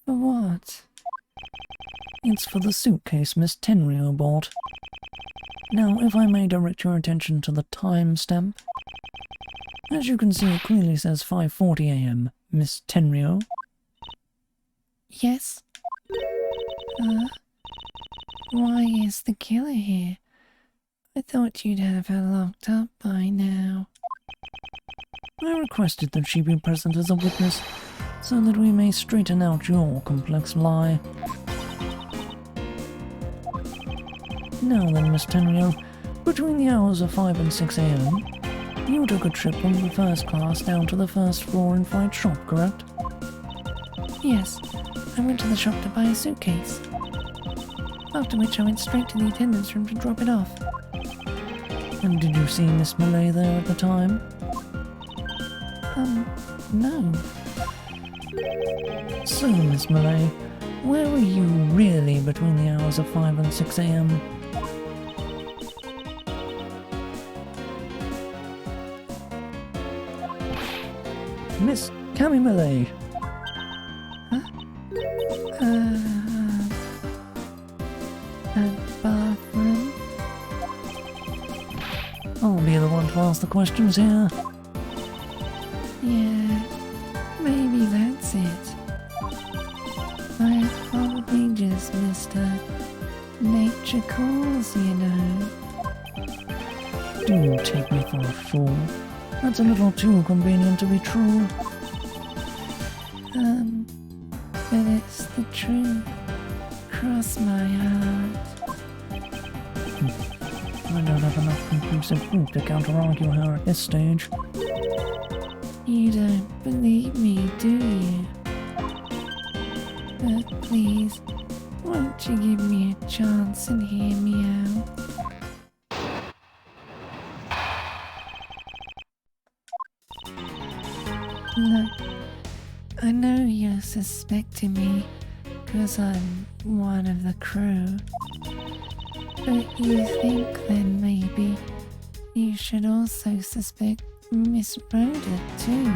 S2: For what?
S1: It's for the suitcase Miss Tenrio bought. Now, if I may direct your attention to the timestamp. As you can see, it clearly says 5:40 a.m., Miss Tenrio.
S2: Yes? Why is the killer here? I thought you'd have her locked up by now.
S1: I requested that she be present as a witness, so that we may straighten out your complex lie. Now then, Miss Tenrio, between the hours of 5 and 6 a.m., you took a trip from the first class down to the first floor and fried shop, correct?
S2: Yes, I went to the shop to buy a suitcase. After which I went straight to the attendance room to drop it off.
S1: And did you see Miss Malay there at the time?
S2: No.
S1: So, Miss Malay, where were you really between the hours of 5 and 6 a.m.? Miss Cammy Malay.
S2: Bathroom?
S1: I'll be the one to ask the questions here.
S2: Yeah, maybe that's it. I probably just missed her nature calls, you know.
S1: Do take me for a fool. That's a little too convenient to be true.
S2: But it's the truth. cross my heart.
S1: I don't have enough conclusive proof to counter-argue her at this stage.
S2: You don't believe me, do you? But please, won't you give me a chance and hear me out? Look, I know you're suspecting me because I'm one of the crew. But you think then maybe you should also suspect Miss Rhoda too.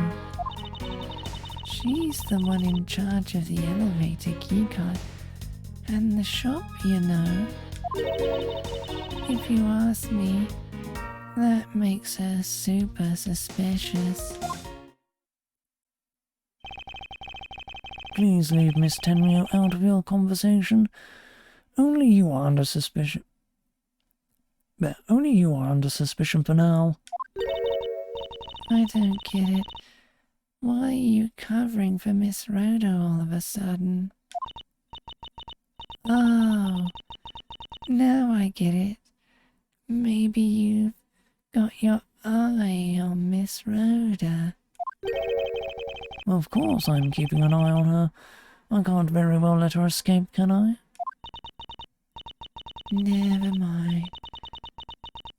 S2: She's the one in charge of the elevator keycard and the shop, you know. If you ask me, that makes her super suspicious.
S1: Please leave Miss Tenryo out of your conversation. Only you are under suspicion. But only you are under suspicion for now.
S2: I don't get it. Why are you covering for Miss Rhoda all of a sudden? Oh, now I get it. Maybe you've got your eye on Miss Rhoda.
S1: Of course I'm keeping an eye on her. I can't very well let her escape, can I?
S2: Never mind.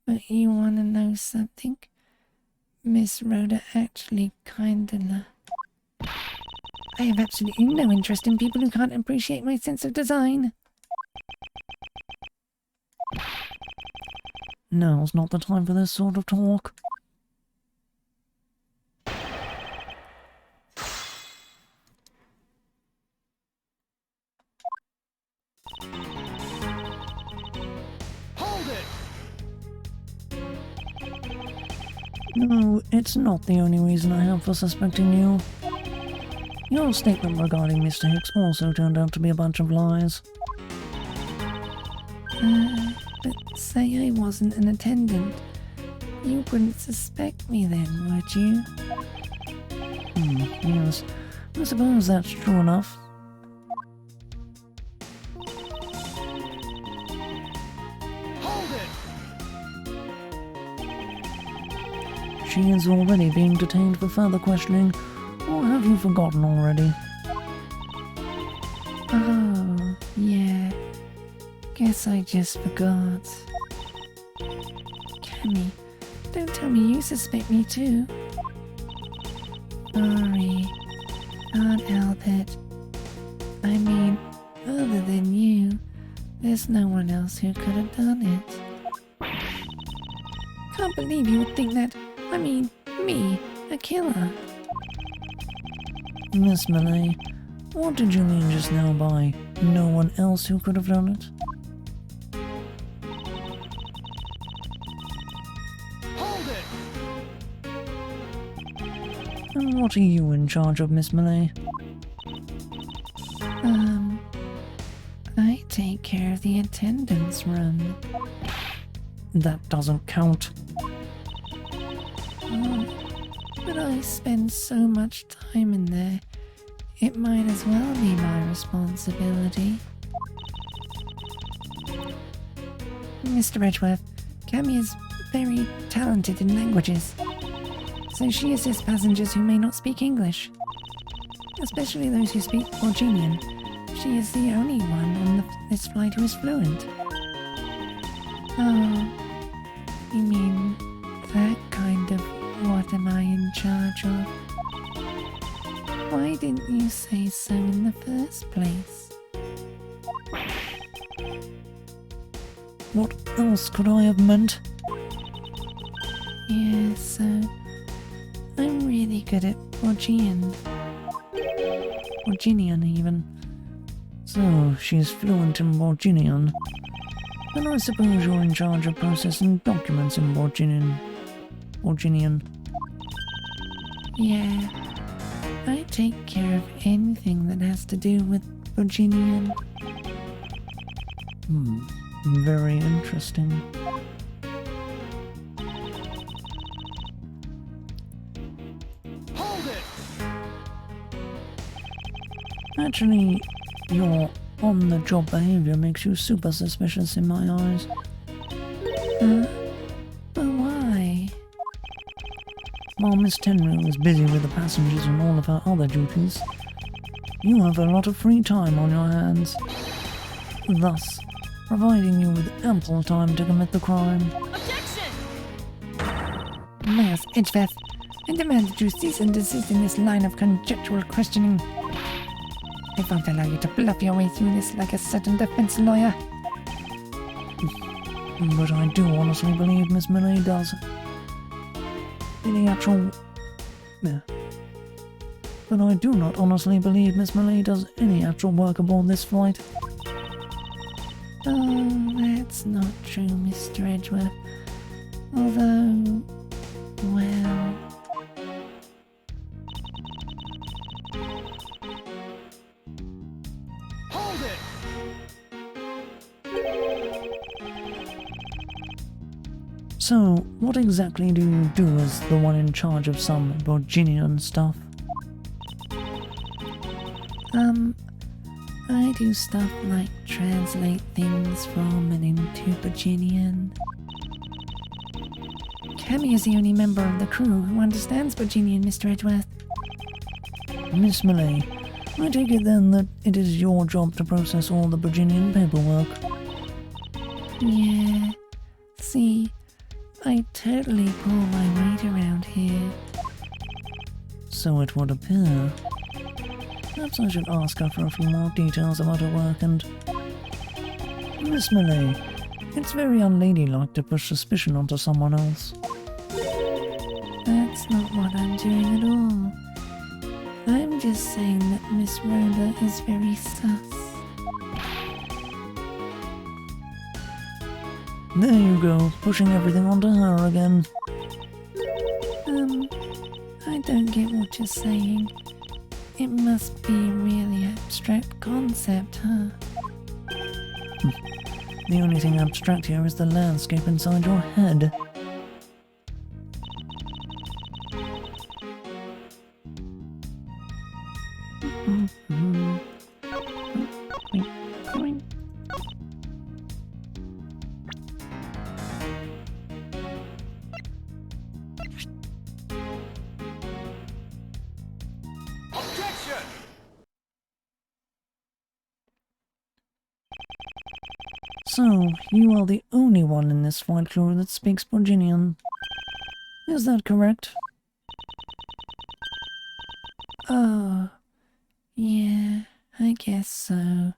S2: But you want to know something? Miss Rhoda actually kinda I have absolutely no interest in people who can't appreciate my sense of design.
S1: Now's not the time for this sort of talk. No, it's not the only reason I have for suspecting you. Your statement regarding Mr. Hicks also turned out to be a bunch of lies.
S2: But say I wasn't an attendant. You wouldn't suspect me then, would you?
S1: Yes. I suppose that's true enough. She is already being detained for further questioning, or have you forgotten already?
S2: Oh, yeah. Guess I just forgot. Cammy, don't tell me you suspect me too. Sorry. Can't help it. I mean, other than you, there's no one else who could have done it. Can't believe you would think that. I mean, me, a killer.
S1: Miss Millay, what did you mean just now by no one else who could have done it?
S4: Hold it!
S1: And what are you in charge of, Miss Millay?
S2: I take care of the attendance room.
S1: That doesn't count.
S2: But I spend so much time in there, it might as well be my responsibility. Mr. Edgeworth, Cammy is very talented in languages, so she assists passengers who may not speak English, especially those who speak Borginian. She is the only one on this flight who is fluent. Oh, you mean that kind of what am I in charge of? Why didn't you say so in the first place?
S1: What else could I have meant?
S2: Yeah, so I'm really good at Borgian.
S1: Borginian, even. So, she's fluent in Borginian. Then I suppose you're in charge of processing documents in Borginian.
S2: Yeah, I take care of anything that has to do with Borginian.
S1: Very interesting.
S4: Hold it!
S1: Actually, you're on-the-job behavior makes you super suspicious in my eyes.
S2: But why?
S1: While Miss Tenru is busy with the passengers and all of her other duties, you have a lot of free time on your hands, thus providing you with ample time to commit the crime.
S4: Objection!
S2: Miles Edgeworth, I demand that you cease and desist in this line of conjectural questioning. I won't allow you to bluff your way through this like a certain defense lawyer.
S1: But I do honestly believe Miss Millay does any actual... Yeah. But I do not honestly believe Miss Millay does any actual work aboard this flight.
S2: Oh, that's not true, Mr. Edgeworth. Although, well...
S4: Hold it!
S1: So, what exactly do you do as the one in charge of some Virginian stuff?
S2: I do stuff like translate things from and into Virginian. Cammy is the only member of the crew who understands Virginian, Mr. Edgeworth.
S1: Miss Millay, I take it then that it is your job to process all the Virginian paperwork.
S2: Yeah. See, I totally pull my weight around here.
S1: So it would appear. Perhaps I should ask her for a few more details about her work and... Miss Millay, it's very unladylike to push suspicion onto someone else.
S2: That's not what I'm doing at all. I'm just saying that Miss Rhoda is very sus.
S1: There you go, pushing everything onto her again.
S2: I don't get what you're saying. It must be a really abstract concept, huh?
S1: The only thing abstract here is the landscape inside your head.
S4: Objection!
S1: So, you are the only one in this flight crew that speaks Virginian. Is that correct?
S2: Oh, yeah, I guess so.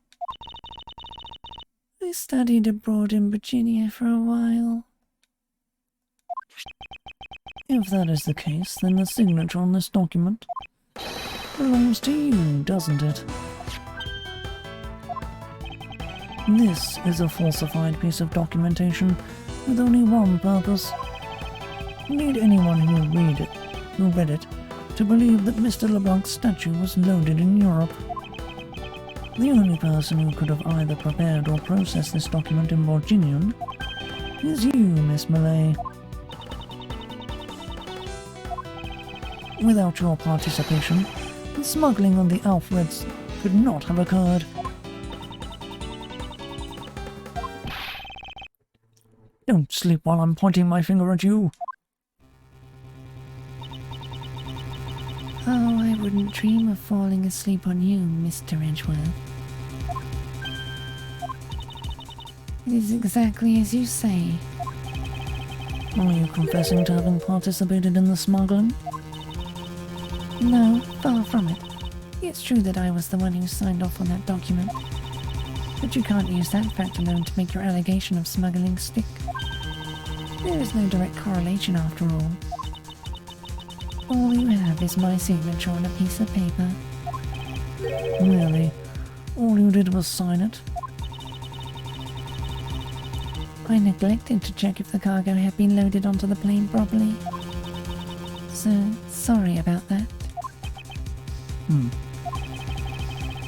S2: I studied abroad in Virginia for a while.
S1: If that is the case, then the signature on this document belongs to you, doesn't it? This is a falsified piece of documentation with only one purpose. Lead anyone who read it to believe that Mr. LeBlanc's statue was loaded in Europe. The only person who could have either prepared or processed this document in Virginian is you, Miss Millay. Without your participation, the smuggling of the Alfreds could not have occurred. Don't sleep while I'm pointing my finger at you.
S2: Oh, I wouldn't dream of falling asleep on you, Mr. Edgeworth. It is exactly as you say.
S1: Are you confessing to having participated in the smuggling?
S2: No, far from it. It's true that I was the one who signed off on that document. But you can't use that fact alone to make your allegation of smuggling stick. There is no direct correlation after all. All you have is my signature on a piece of paper.
S1: Really? All you did was sign it?
S2: I neglected to check if the cargo had been loaded onto the plane properly. So, sorry about that.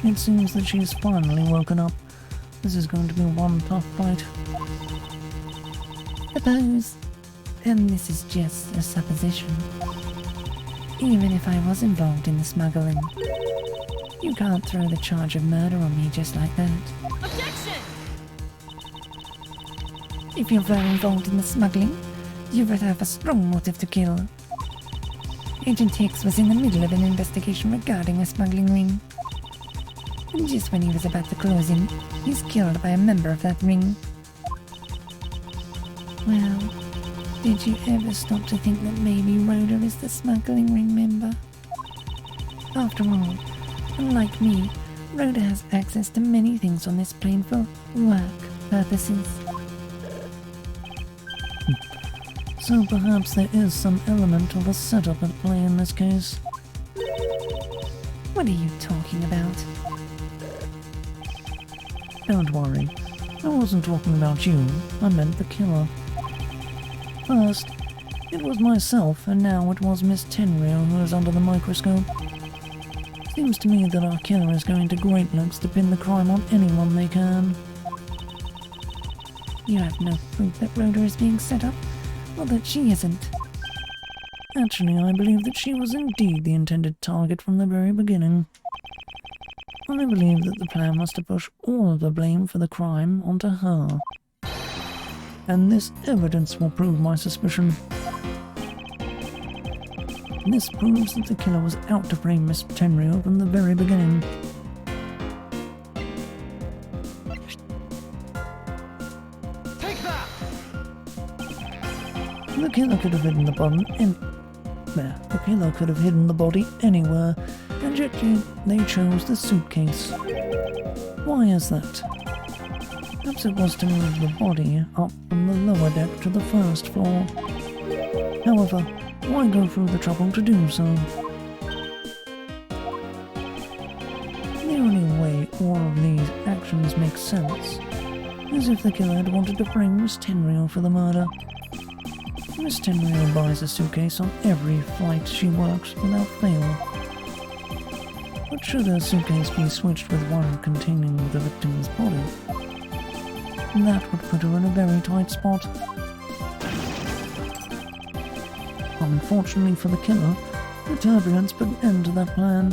S1: It seems that she's finally woken up. This is going to be one tough fight.
S2: Suppose, and this is just a supposition, even if I was involved in the smuggling, You can't throw the charge of murder on me just like that.
S4: Objection!
S2: If you're very involved in the smuggling, you would have a strong motive to kill. Agent Hicks was in the middle of an investigation regarding a smuggling ring. And just when he was about to close in, he's killed by a member of that ring. Well, did you ever stop to think that maybe Rhoda is the smuggling ring member? After all, unlike me, Rhoda has access to many things on this plane for work purposes.
S1: So perhaps there is some element of a setup at play in this case.
S2: What are you talking about?
S1: Don't worry, I wasn't talking about you, I meant the killer. First, it was myself, and now it was Miss Tenrio who is under the microscope. Seems to me that our killer is going to great lengths to pin the crime on anyone they can.
S2: You have no proof that Rhoda is being set up, or that she isn't.
S1: Actually, I believe that she was indeed the intended target from the very beginning. I believe that the plan was to push all of the blame for the crime onto her. And this evidence will prove my suspicion. This proves that the killer was out to frame Miss Tenrio from the very beginning.
S4: Take that!
S1: The killer could have hidden the body the killer could have hidden the body anywhere, and yet they chose the suitcase. Why is that? Perhaps it was to move the body up from the lower deck to the first floor. However, why go through the trouble to do so? The only way all of these actions make sense is if the killer had wanted to frame Miss Tenrio for the murder. Miss Tenrio buys a suitcase on every flight she works without fail. But should her suitcase be switched with one containing the victim's body, that would put her in a very tight spot. Unfortunately for the killer, the turbulence put an end to that plan.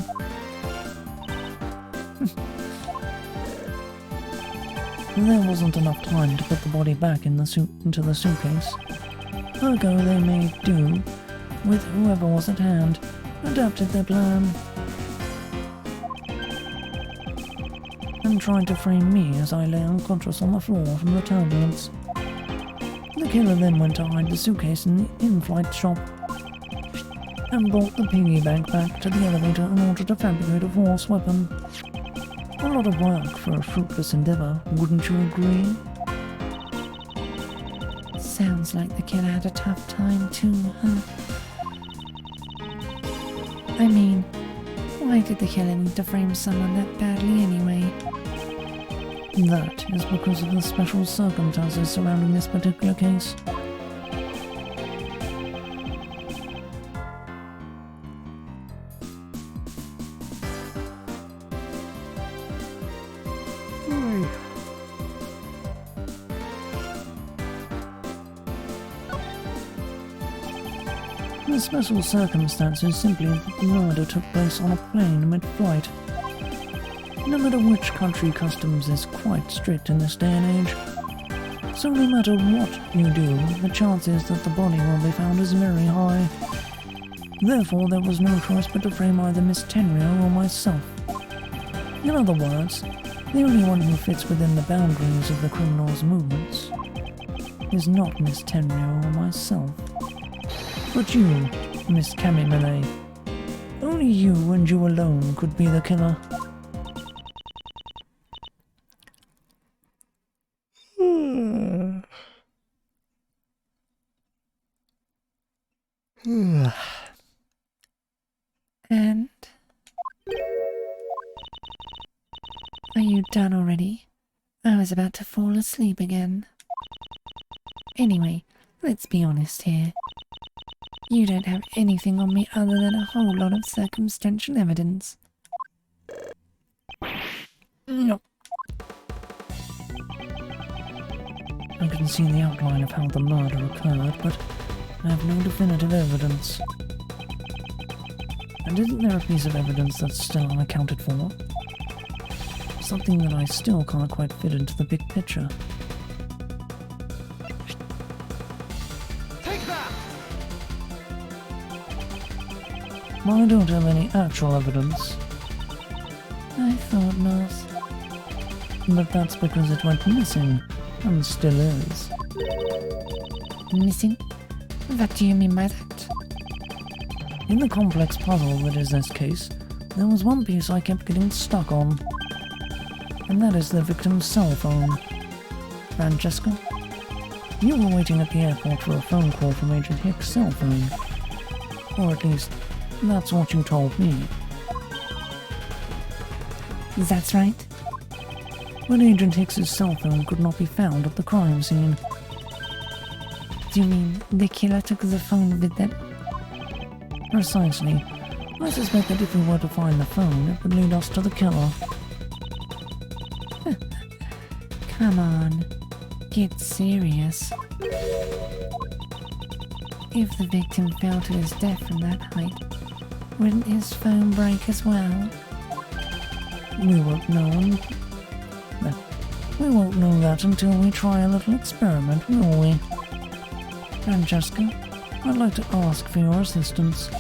S1: There wasn't enough time to put the body back into the suitcase. Ergo, they made do with whoever was at hand, adapted their plan, and tried to frame me as I lay unconscious on the floor from the turbulence. The killer then went to hide the suitcase in the in-flight shop, and brought the piggy bank back to the elevator in order to fabricate a false weapon. A lot of work for a fruitless endeavour, wouldn't you agree?
S2: Sounds like the killer had a tough time too, huh? I mean, why did the killer need to frame someone that badly anyway?
S1: That is because of the special circumstances surrounding this particular case. The special circumstances simply that the murder took place on a plane mid-flight. No matter which country, customs is quite strict in this day and age. So no matter what you do, the chances that the body will be found is very high. Therefore, there was no choice but to frame either Miss Tenrio or myself. In other words, the only one who fits within the boundaries of the criminal's movements is not Miss Tenrio or myself, but you, Miss Camille. Only you and you alone could be the killer.
S2: And? Are you done already? I was about to fall asleep again. Anyway, let's be honest here. You don't have anything on me other than a whole lot of circumstantial evidence.
S1: No. I can see the outline of how the murder occurred, but I have no definitive evidence. And isn't there a piece of evidence that's still unaccounted for? Something that I still can't quite fit into the big picture.
S4: Take that!
S1: I don't have any actual evidence,
S2: I thought not.
S1: but that's because it went missing, and still is.
S2: Missing? What do you mean by that?
S1: In the complex puzzle that is this case, there was one piece I kept getting stuck on, and that is the victim's cell phone. Francesca, you were waiting at the airport for a phone call from Agent Hicks' cell phone. Or at least, that's what you told me.
S2: That's right.
S1: But Agent Hicks' cell phone could not be found at the crime scene.
S2: Do you mean the killer took the phone with them?
S1: Precisely. I suspect that if we were to find the phone, it would lead us to the killer.
S2: Come on. Get serious. If the victim fell to his death from that height, wouldn't his phone break as well?
S1: We won't know. We won't know that until we try a little experiment, will we? Francesca, I'd like to ask for your assistance.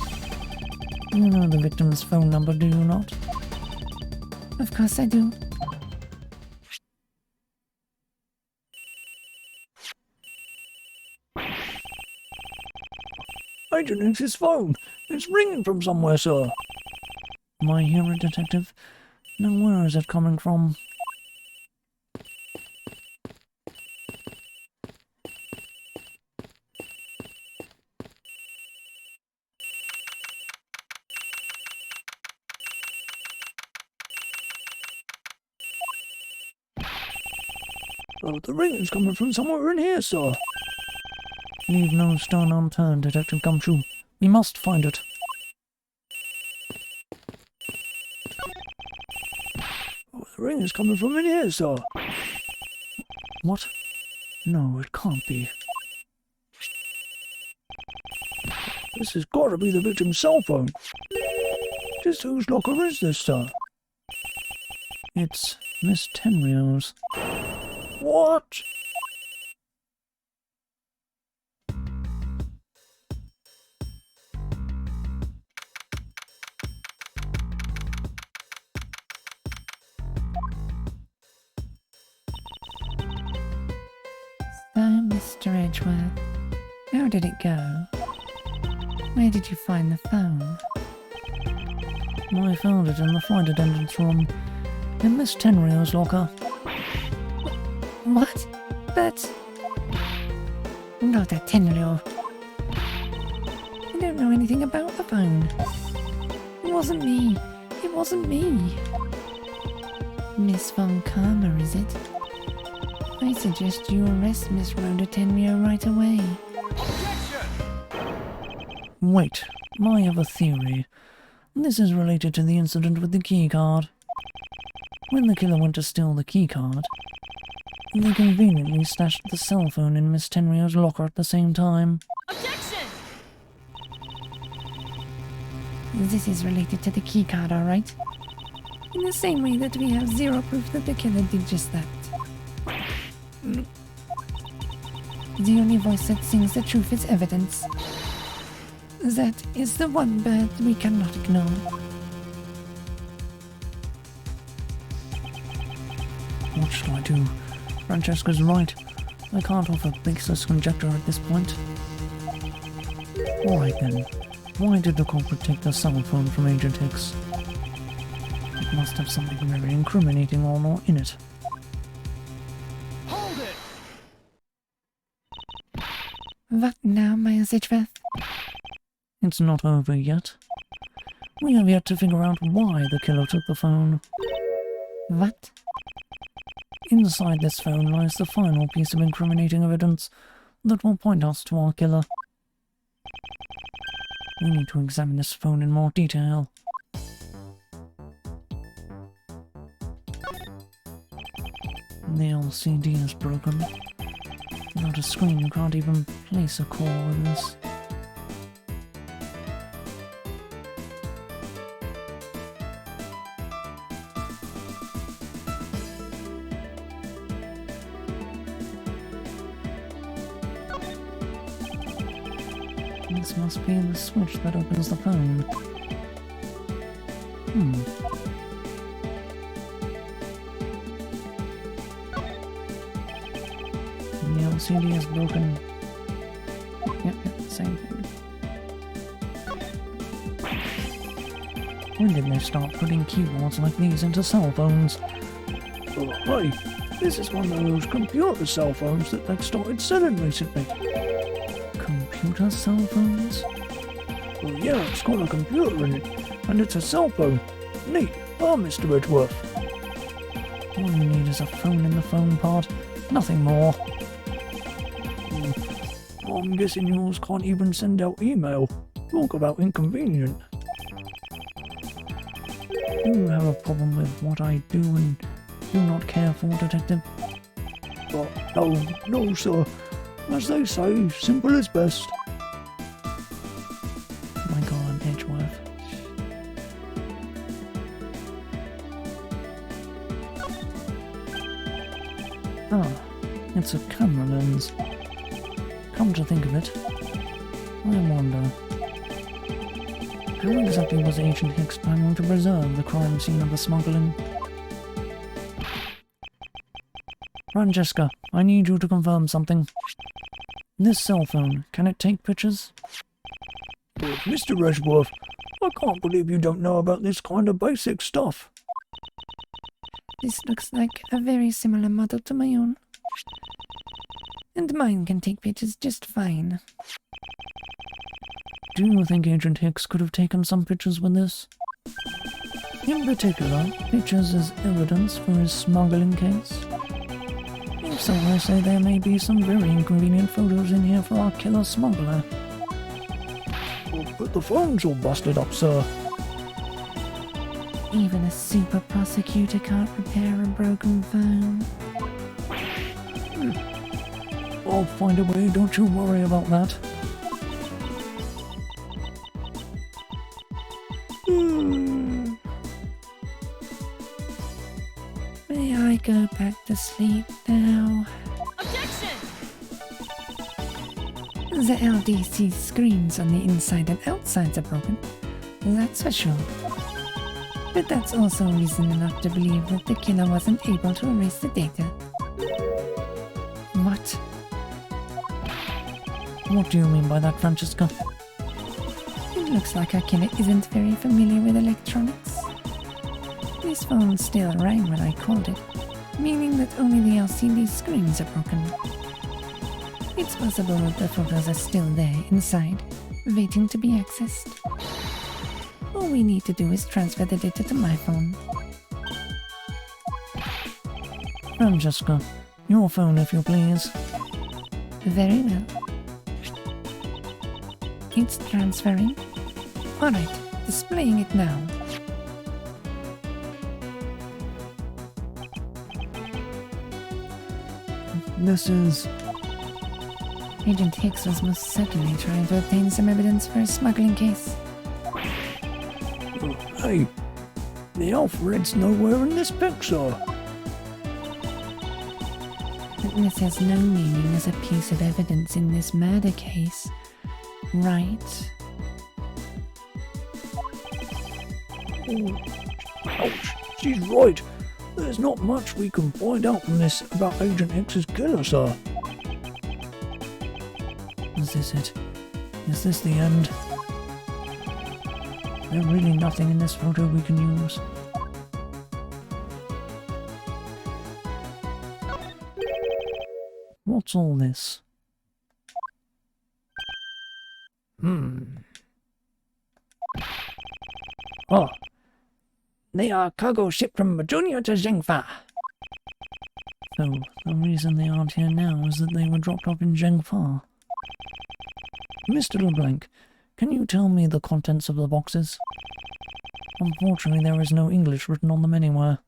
S1: You know the victim's phone number, do you not?
S2: Of course I do.
S1: Agent Hicks's phone! It's ringing from somewhere, sir! Am I here, detective? Now where is it coming from? Oh, the ringing's coming from somewhere in here, sir. Leave no stone unturned, Detective Gumshoe. We must find it. Oh, the ringing's coming from in here, sir. What? No, it can't be. This has got to be the victim's cell phone. Just whose locker is this, sir? It's Miss Tenrio's. What?
S2: So, Mr. Edgeworth, how did it go? Where did you find the phone?
S1: I found it in the flight attendant's room, in Miss Tenrio's locker.
S2: What? But... Not that Tenrio. I don't know anything about the phone. It wasn't me. It wasn't me. Miss Von Karma, is it? I suggest you arrest Miss Rhoda Tenrio right away.
S1: Wait, I have a theory. This is related to the incident with the keycard. When the killer went to steal the keycard, they conveniently stashed the cell phone in Miss Tenrio's locker at the same time.
S4: Objection!
S2: This is related to the keycard, alright? In the same way that we have zero proof that the killer did just that. The only voice that sings the truth is evidence. That is the one bird we cannot ignore.
S1: What shall I do? Francesca's right. I can't offer baseless conjecture at this point. Alright then. Why did the culprit take the cell phone from Agent Hicks? It must have something very incriminating or more in it.
S4: Hold it!
S2: What now, Miles Edgeworth?
S1: It's not over yet. We have yet to figure out why the killer took the phone.
S2: What?
S1: Inside this phone lies the final piece of incriminating evidence that will point us to our killer. We need to examine this phone in more detail. The LCD is broken. Without a screen, you can't even place a call with this. This must be the switch that opens the phone. The LCD is broken. Yep, same thing. When did they start putting keyboards like these into cell phones? Oh, hey, this is one of those computer cell phones that they've started selling recently. Computer cell phones? Well, yeah, it's got a computer in it, and it's a cell phone. Neat, Mr. Edgeworth? All you need is a phone in the phone part, nothing more. I'm guessing yours can't even send out email. Talk about inconvenient. Do you have a problem with what I do and do not care for, Detective? No, sir. As they say, simple is best. My God, Edgeworth. Ah, it's a camera lens. Come to think of it, I wonder, how exactly was Agent Hicks planning to preserve the crime scene of the smuggling? Francesca, I need you to confirm something. This cell phone, can it take pictures? Mr. Edgeworth, I can't believe you don't know about this kind of basic stuff.
S2: This looks like a very similar model to my own. And mine can take pictures just fine.
S1: Do you think Agent Hicks could have taken some pictures with this? In particular, pictures as evidence for his smuggling case? If so, I say there may be some very inconvenient photos in here for our killer smuggler. But the phone's all busted up, sir.
S2: Even a super prosecutor can't repair a broken phone.
S1: I'll find a way, don't you worry about that.
S2: May I go back to sleep now?
S4: Objection!
S2: The LDC screens on the inside and outsides are broken, that's for sure. But that's also reason enough to believe that the killer wasn't able to erase the data. What?
S1: What do you mean by that, Francesca?
S2: It looks like our killer isn't very familiar with electronics. This phone still rang when I called it, meaning that only the LCD screens are broken. It's possible that the photos are still there inside, waiting to be accessed. All we need to do is transfer the data to my phone.
S1: Francesca, your phone if you please.
S2: Very well. It's transferring. Alright, displaying it now.
S1: This is...
S2: Agent Hicks was most certainly trying to obtain some evidence for his smuggling case.
S1: Oh, hey, the alphabet's nowhere in this picture.
S2: This has no meaning as a piece of evidence in this murder case, right?
S1: Oh, ouch, she's right. There's not much we can find out from this about Agent X's killer, sir. Is this it? Is this the end? There's really nothing in this photo we can use. What's all this?
S3: Oh. They are cargo shipped from Majunia to Zhengfa.
S1: So, the reason they aren't here now is that they were dropped off in Zhengfa. Mr. LeBlanc, can you tell me the contents of the boxes? Unfortunately, there is no English written on them anywhere.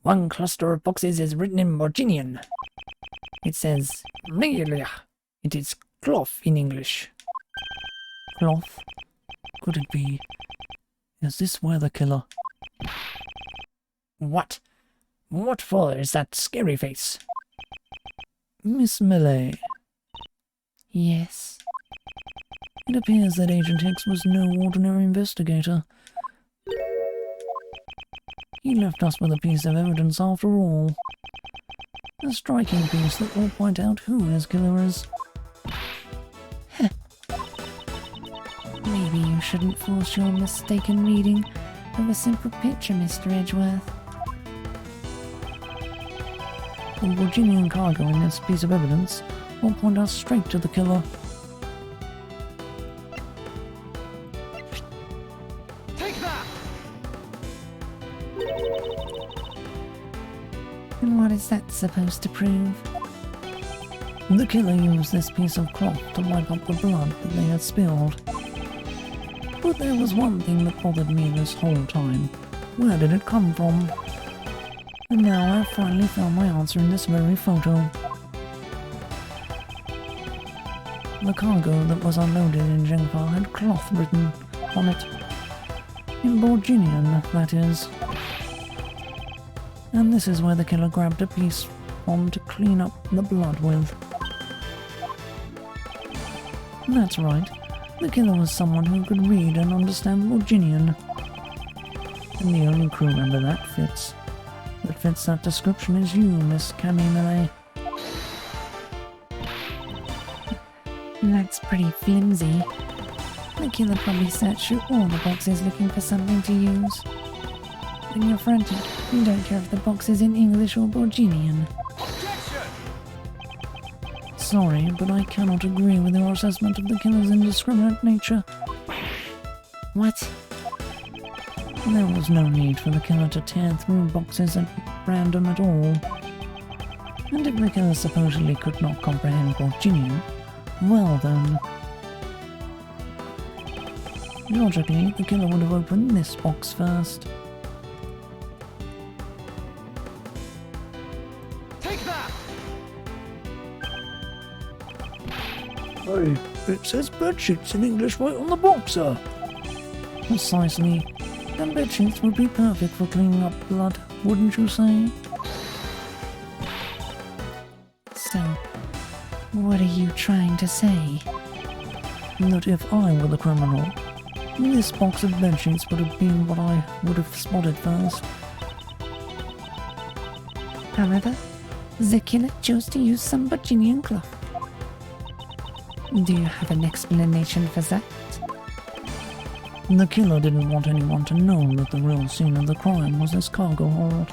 S3: One cluster of boxes is written in Virginian. It says Melia. It is cloth in English.
S1: Cloth? Could it be... Is this where the killer...
S3: What? What for is that scary face?
S1: Miss Millet,
S2: Yes.
S1: It appears that Agent Hicks was no ordinary investigator. He left us with a piece of evidence after all. A striking piece that will point out who his killer is.
S2: Maybe you shouldn't force your mistaken reading of a simple picture, Mr. Edgeworth.
S1: The Virginian cargo in this piece of evidence will point us straight to the killer.
S4: Take that!
S2: And what is that supposed to prove?
S1: The killer used this piece of cloth to wipe up the blood that they had spilled. But there was one thing that bothered me this whole time. Where did it come from? And now I've finally found my answer in this very photo. The cargo that was unloaded in Zhengfa had cloth written on it. In Borginian, that is. And this is where the killer grabbed a piece from to clean up the blood with. That's right. The killer was someone who could read and understand Borginian. And the only crew member that fits that description is you, Miss Camille Millet.
S2: That's pretty flimsy. The killer probably searched through all the boxes looking for something to use. When you're frantic, you don't care if the box is in English or Borginian.
S4: Objection!
S1: Sorry, but I cannot agree with your assessment of the killer's indiscriminate nature.
S2: What?
S1: There was no need for the killer to tear through boxes at random at all. And if the killer supposedly could not comprehend Borginian, well then. Logically, the killer would have opened this box first.
S4: Take that!
S1: Hey, it says bedsheets in English right on the box, sir. Precisely. And bedsheets would be perfect for cleaning up blood, wouldn't you say?
S2: So, what are you trying to say?
S1: That if I were the criminal, this box of bedsheets would have been what I would have spotted first.
S2: However, the killer chose to use some Virginian cloth. Do you have an explanation for that?
S1: The killer didn't want anyone to know that the real scene of the crime was this cargo hold.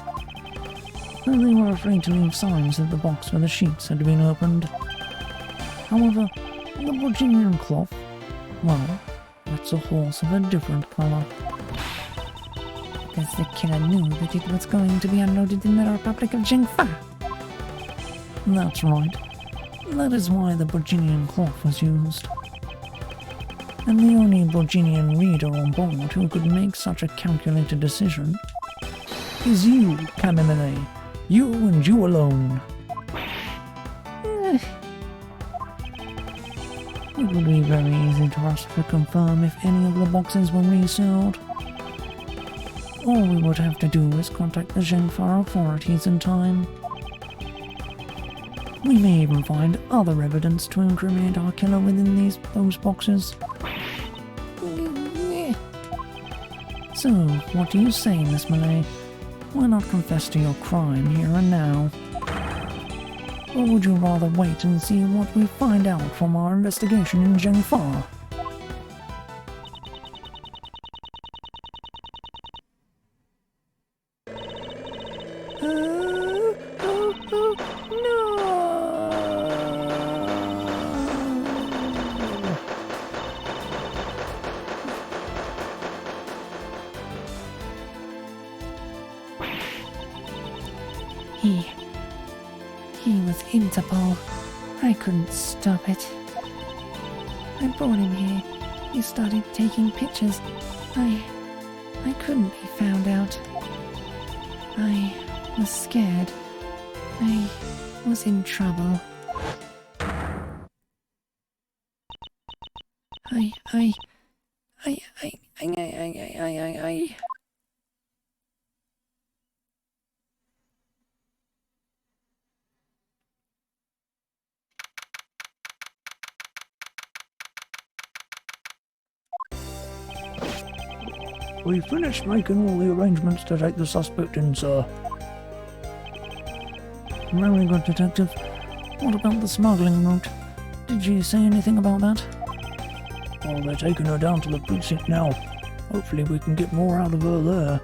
S1: And they were afraid to leave signs that the box with the sheets had been opened. However, the Virginian cloth, well, that's a horse of a different colour.
S2: Because the killer knew that it was going to be unloaded in the Republic of Zhengfa.
S1: That's right. That is why the Virginian cloth was used. And the only Virginian reader on board who could make such a calculated decision is you, Camille. You and you alone. It would be very easy to us to confirm if any of the boxes were resealed. All we would have to do is contact the Zhengfa authorities in time. We may even find other evidence to incriminate our killer within those boxes. So, what do you say, Miss Millet? Why not confess to your crime here and now? Or would you rather wait and see what we find out from our investigation in Zhengfa?
S2: He was Interpol. I couldn't stop it. I brought him here. He started taking pictures. I couldn't be found out. I was scared. I was in trouble. I.
S1: We finished making all the arrangements to take the suspect in, sir.
S2: Very good, Detective. What about the smuggling route? Did you say anything about that?
S1: Oh, they're taking her down to the precinct now. Hopefully we can get more out of her there.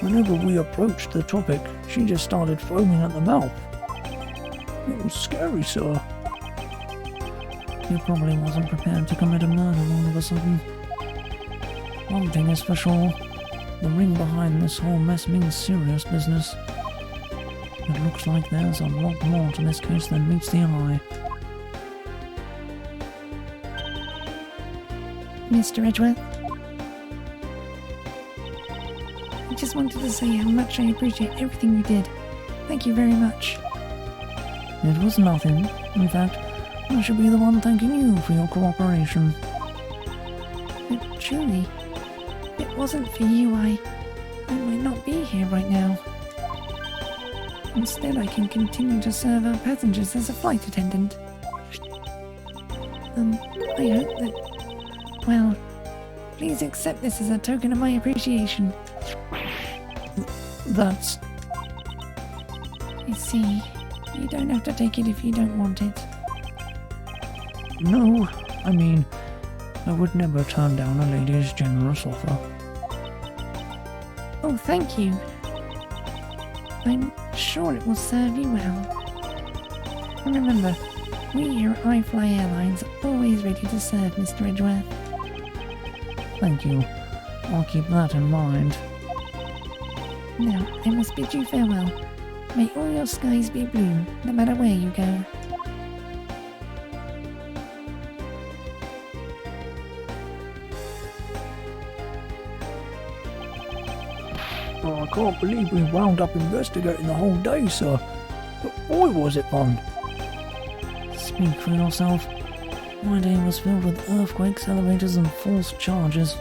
S1: Whenever we approached the topic, she just started foaming at the mouth. It was scary, sir.
S2: He probably wasn't prepared to commit a murder all of a sudden. One thing is for sure, the ring behind this whole mess means serious business. It looks like there's a lot more to this case than meets the eye. Mr. Edgeworth? I just wanted to say how much I appreciate everything you did. Thank you very much. It was nothing. In fact, I should be the one thanking you for your cooperation. But truly, if it wasn't for you, I might not be here right now. Instead, I can continue to serve our passengers as a flight attendant. I hope that... Well, please accept this as a token of my appreciation.
S1: That's...
S2: You see, you don't have to take it if you don't want it.
S1: No, I mean, I would never turn down a lady's generous offer.
S2: Oh, thank you. I'm sure it will serve you well. And remember, we here at iFly Airlines are always ready to serve, Mr. Edgeworth.
S1: Thank you. I'll keep that in mind.
S2: Now, I must bid you farewell. May all your skies be blue, no matter where you go.
S1: Oh, I can't believe we wound up investigating the whole day, sir. But boy, was it fun.
S2: Speak for yourself. My day was filled with earthquakes, elevators, and false charges.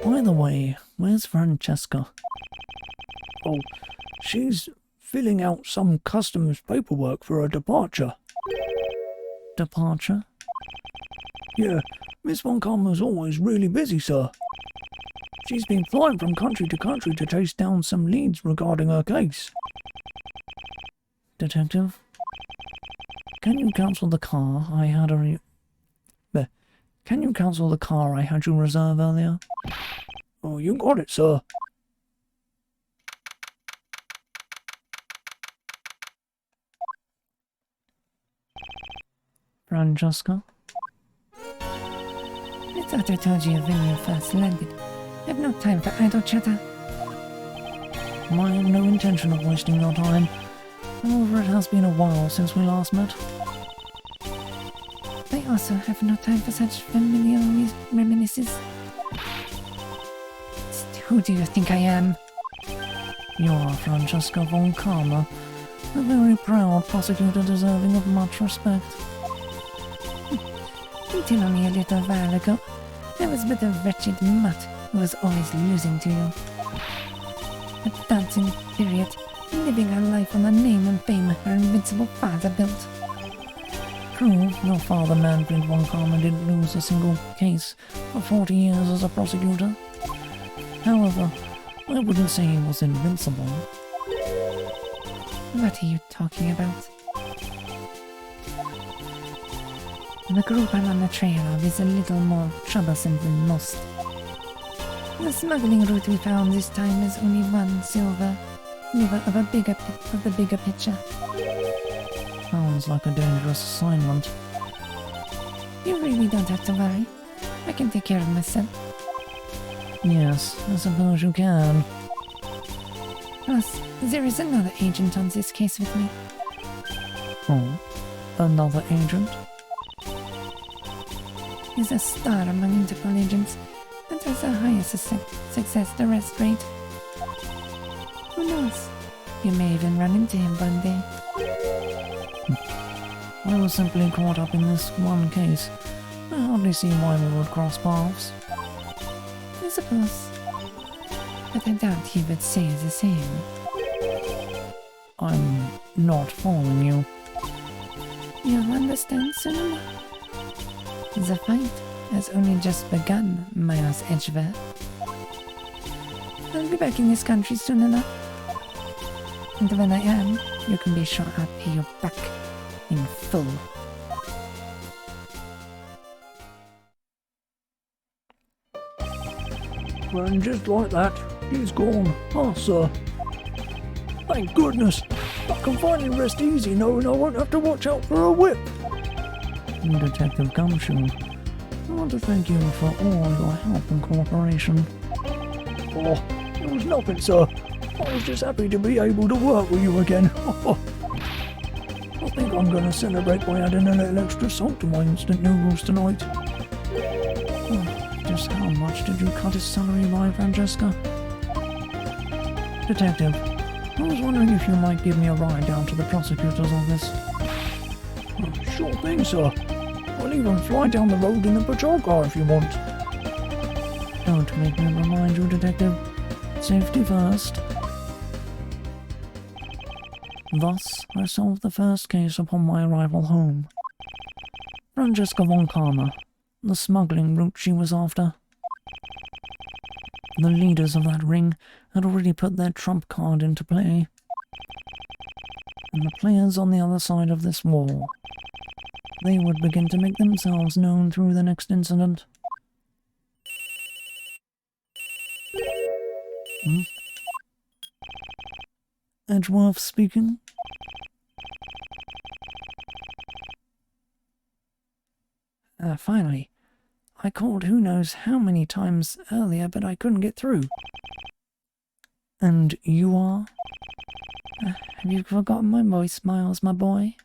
S1: By the way, where's Francesca? Oh, she's filling out some customs paperwork for her departure.
S2: Departure?
S1: Yeah, Miss Von Karma's always really busy, sir. She's been flying from country to country to chase down some leads regarding her case.
S2: Detective? Can you cancel the car I had
S1: Can you cancel the car I had you reserve earlier? Oh, you got it, sir.
S2: Francesca? I thought I told you when you first landed. I have no time for idle chatter.
S1: I have no intention of wasting your time. However, it has been a while since we last met.
S2: I also have no time for such familiar reminiscences. Who do you think I am?
S1: You are Francesca Von Karma, a very proud prosecutor deserving of much respect.
S2: Until only a little while ago, I was but a wretched mutt who was always losing to you. A dancing period, living her life on the name and fame her invincible father built.
S1: True, your father, Manfred Von Karma, didn't lose a single case for 40 years as a prosecutor. However, I wouldn't say he was invincible.
S2: What are you talking about? The group I'm on the trail of is a little more troublesome than most. The smuggling route we found this time is only one silver of the bigger picture.
S1: Sounds like a dangerous assignment.
S2: You really don't have to worry. I can take care of myself.
S1: Yes, I suppose you can.
S2: Plus, there is another agent on this case with me.
S1: Oh, another agent?
S2: He's a star among Interpol agents and has a higher success arrest rate. Who knows? You may even run into him one day.
S1: I was simply caught up in this one case. I hardly see why we would cross paths.
S2: I suppose. But I doubt he would say the same.
S1: I'm not following you.
S2: You'll understand soon enough. The fight has only just begun, Miles Edgeworth. I'll be back in this country soon enough. And when I am, you can be sure I'll pay you back in full.
S1: And just like that, he's gone. Oh, sir. Thank goodness. I can finally rest easy knowing I won't have to watch out for a whip. Detective Gumshoe, I want to thank you for all your help and cooperation. Oh, it was nothing, sir. I was just happy to be able to work with you again. I think I'm going to celebrate by adding a little extra salt to my instant noodles tonight. Just how much did you cut his salary by, Francesca? Detective, I was wondering if you might give me a ride down to the prosecutor's office. Sure thing, sir. I'll even fly down the road in the patrol car if you want. Don't make me remind you, Detective. Safety first. Thus, I solved the first case upon my arrival home. Francesca von Karma, the smuggling route she was after. The leaders of that ring had already put their trump card into play. And the players on the other side of this wall, they would begin to make themselves known through the next incident. Edgeworth speaking. Finally. I called who knows how many times earlier, but I couldn't get through. And you are? Have you forgotten my voice, Miles, my boy?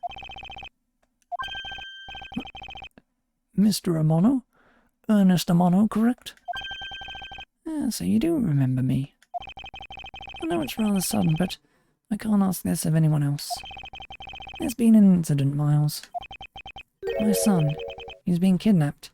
S1: Mr. Amano? Ernest Amano, correct? So you do remember me. I know it's rather sudden, but I can't ask this of anyone else. There's been an incident, Miles. My son, he's been kidnapped.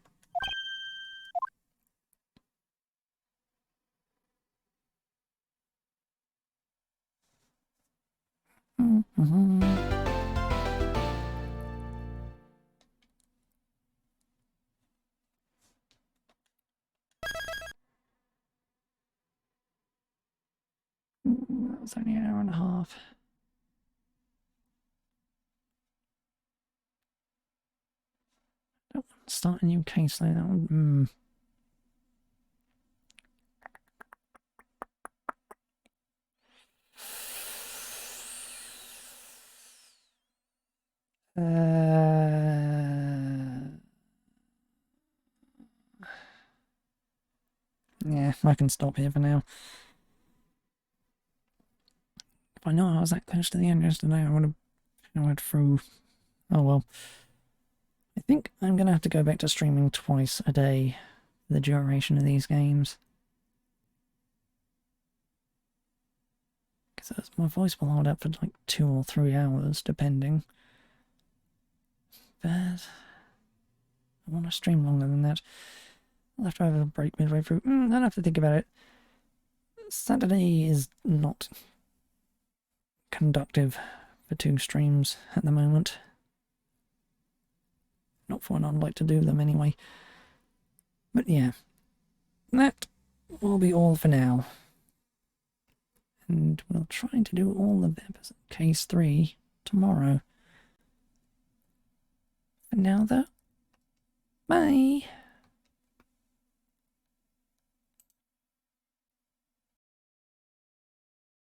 S1: It's only an hour and a half. Don't want to start a new case like that one. Yeah, I can stop here for now. If I know I was that close to the end yesterday, I would have went through. Oh well. I think I'm going to have to go back to streaming twice a day for the duration of these games. Because my voice will hold up for like 2 or 3 hours, depending. But I want to stream longer than that. I'll have to have a break midway through. I'll have to think about it. Saturday is not conductive for 2 streams at the moment. Not for when I'd like to do them anyway. But yeah, that will be all for now. And we'll try to do all of case 3 tomorrow. For now though, bye!